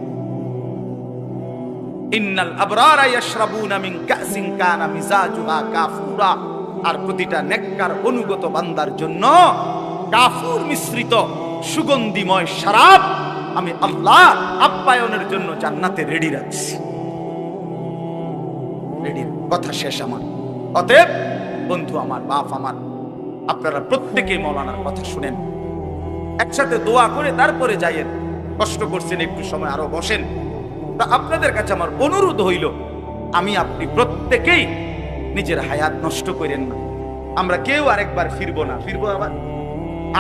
ইন্নাল আবরারা ইয়াশরাবুনা মিন কাসিন কানা মিজাজুহা কাফুরা। আর প্রতিটা নেককার অনুগত বান্দার জন্য কাফুর মিশ্রিত সুগন্ধিময় শরাব আমি আল্লাহ আপ্যায়নের জন্য জান্নাতে রেডি রাখছি। রেডি। কথা শেষ আমার। অতএব বন্ধু আমার, বাপ আমার, আপনারা প্রত্যেকে মাওলানার কথা শুনেন, একসাথে দোয়া করে তারপরে যাইয়েন। কষ্ট করছেন, একটু সময় আরো বসেন। তা আপনাদের কাছে আমার অনুরোধ হইল, আমি আপনি প্রত্যেকেই নিজের হায়াত নষ্ট করেন না। আমরা কেউ আরেকবার ফিরবো না। ফিরবো আবার?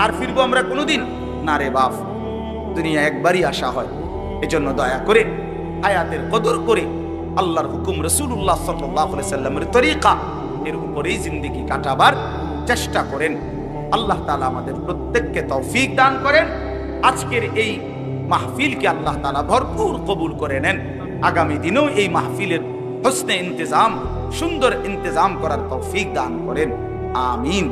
আর ফিরবো আমরা কোনোদিন না রে বাপ, দুনিয়া একবারই আসা হয়। এজন্য দয়া করে হায়াতের কদর করে আল্লাহর হুকুম, রাসূলুল্লাহ সাল্লাল্লাহু আলাইহি সাল্লামের তরিকা, এর উপরেই জিন্দেগি কাটাবার চেষ্টা করেন। আল্লাহ তাআলা আমাদের প্রত্যেককে তৌফিক দান করেন। আজকের এই মাহফিলকে আল্লাহ তাআলা ভরপুর কবুল করে নেন। আগামী দিনেও এই মাহফিলের হোসনে ইন্তজাম, সুন্দর ইন্তজাম করার তৌফিক দান করেন। আমিন।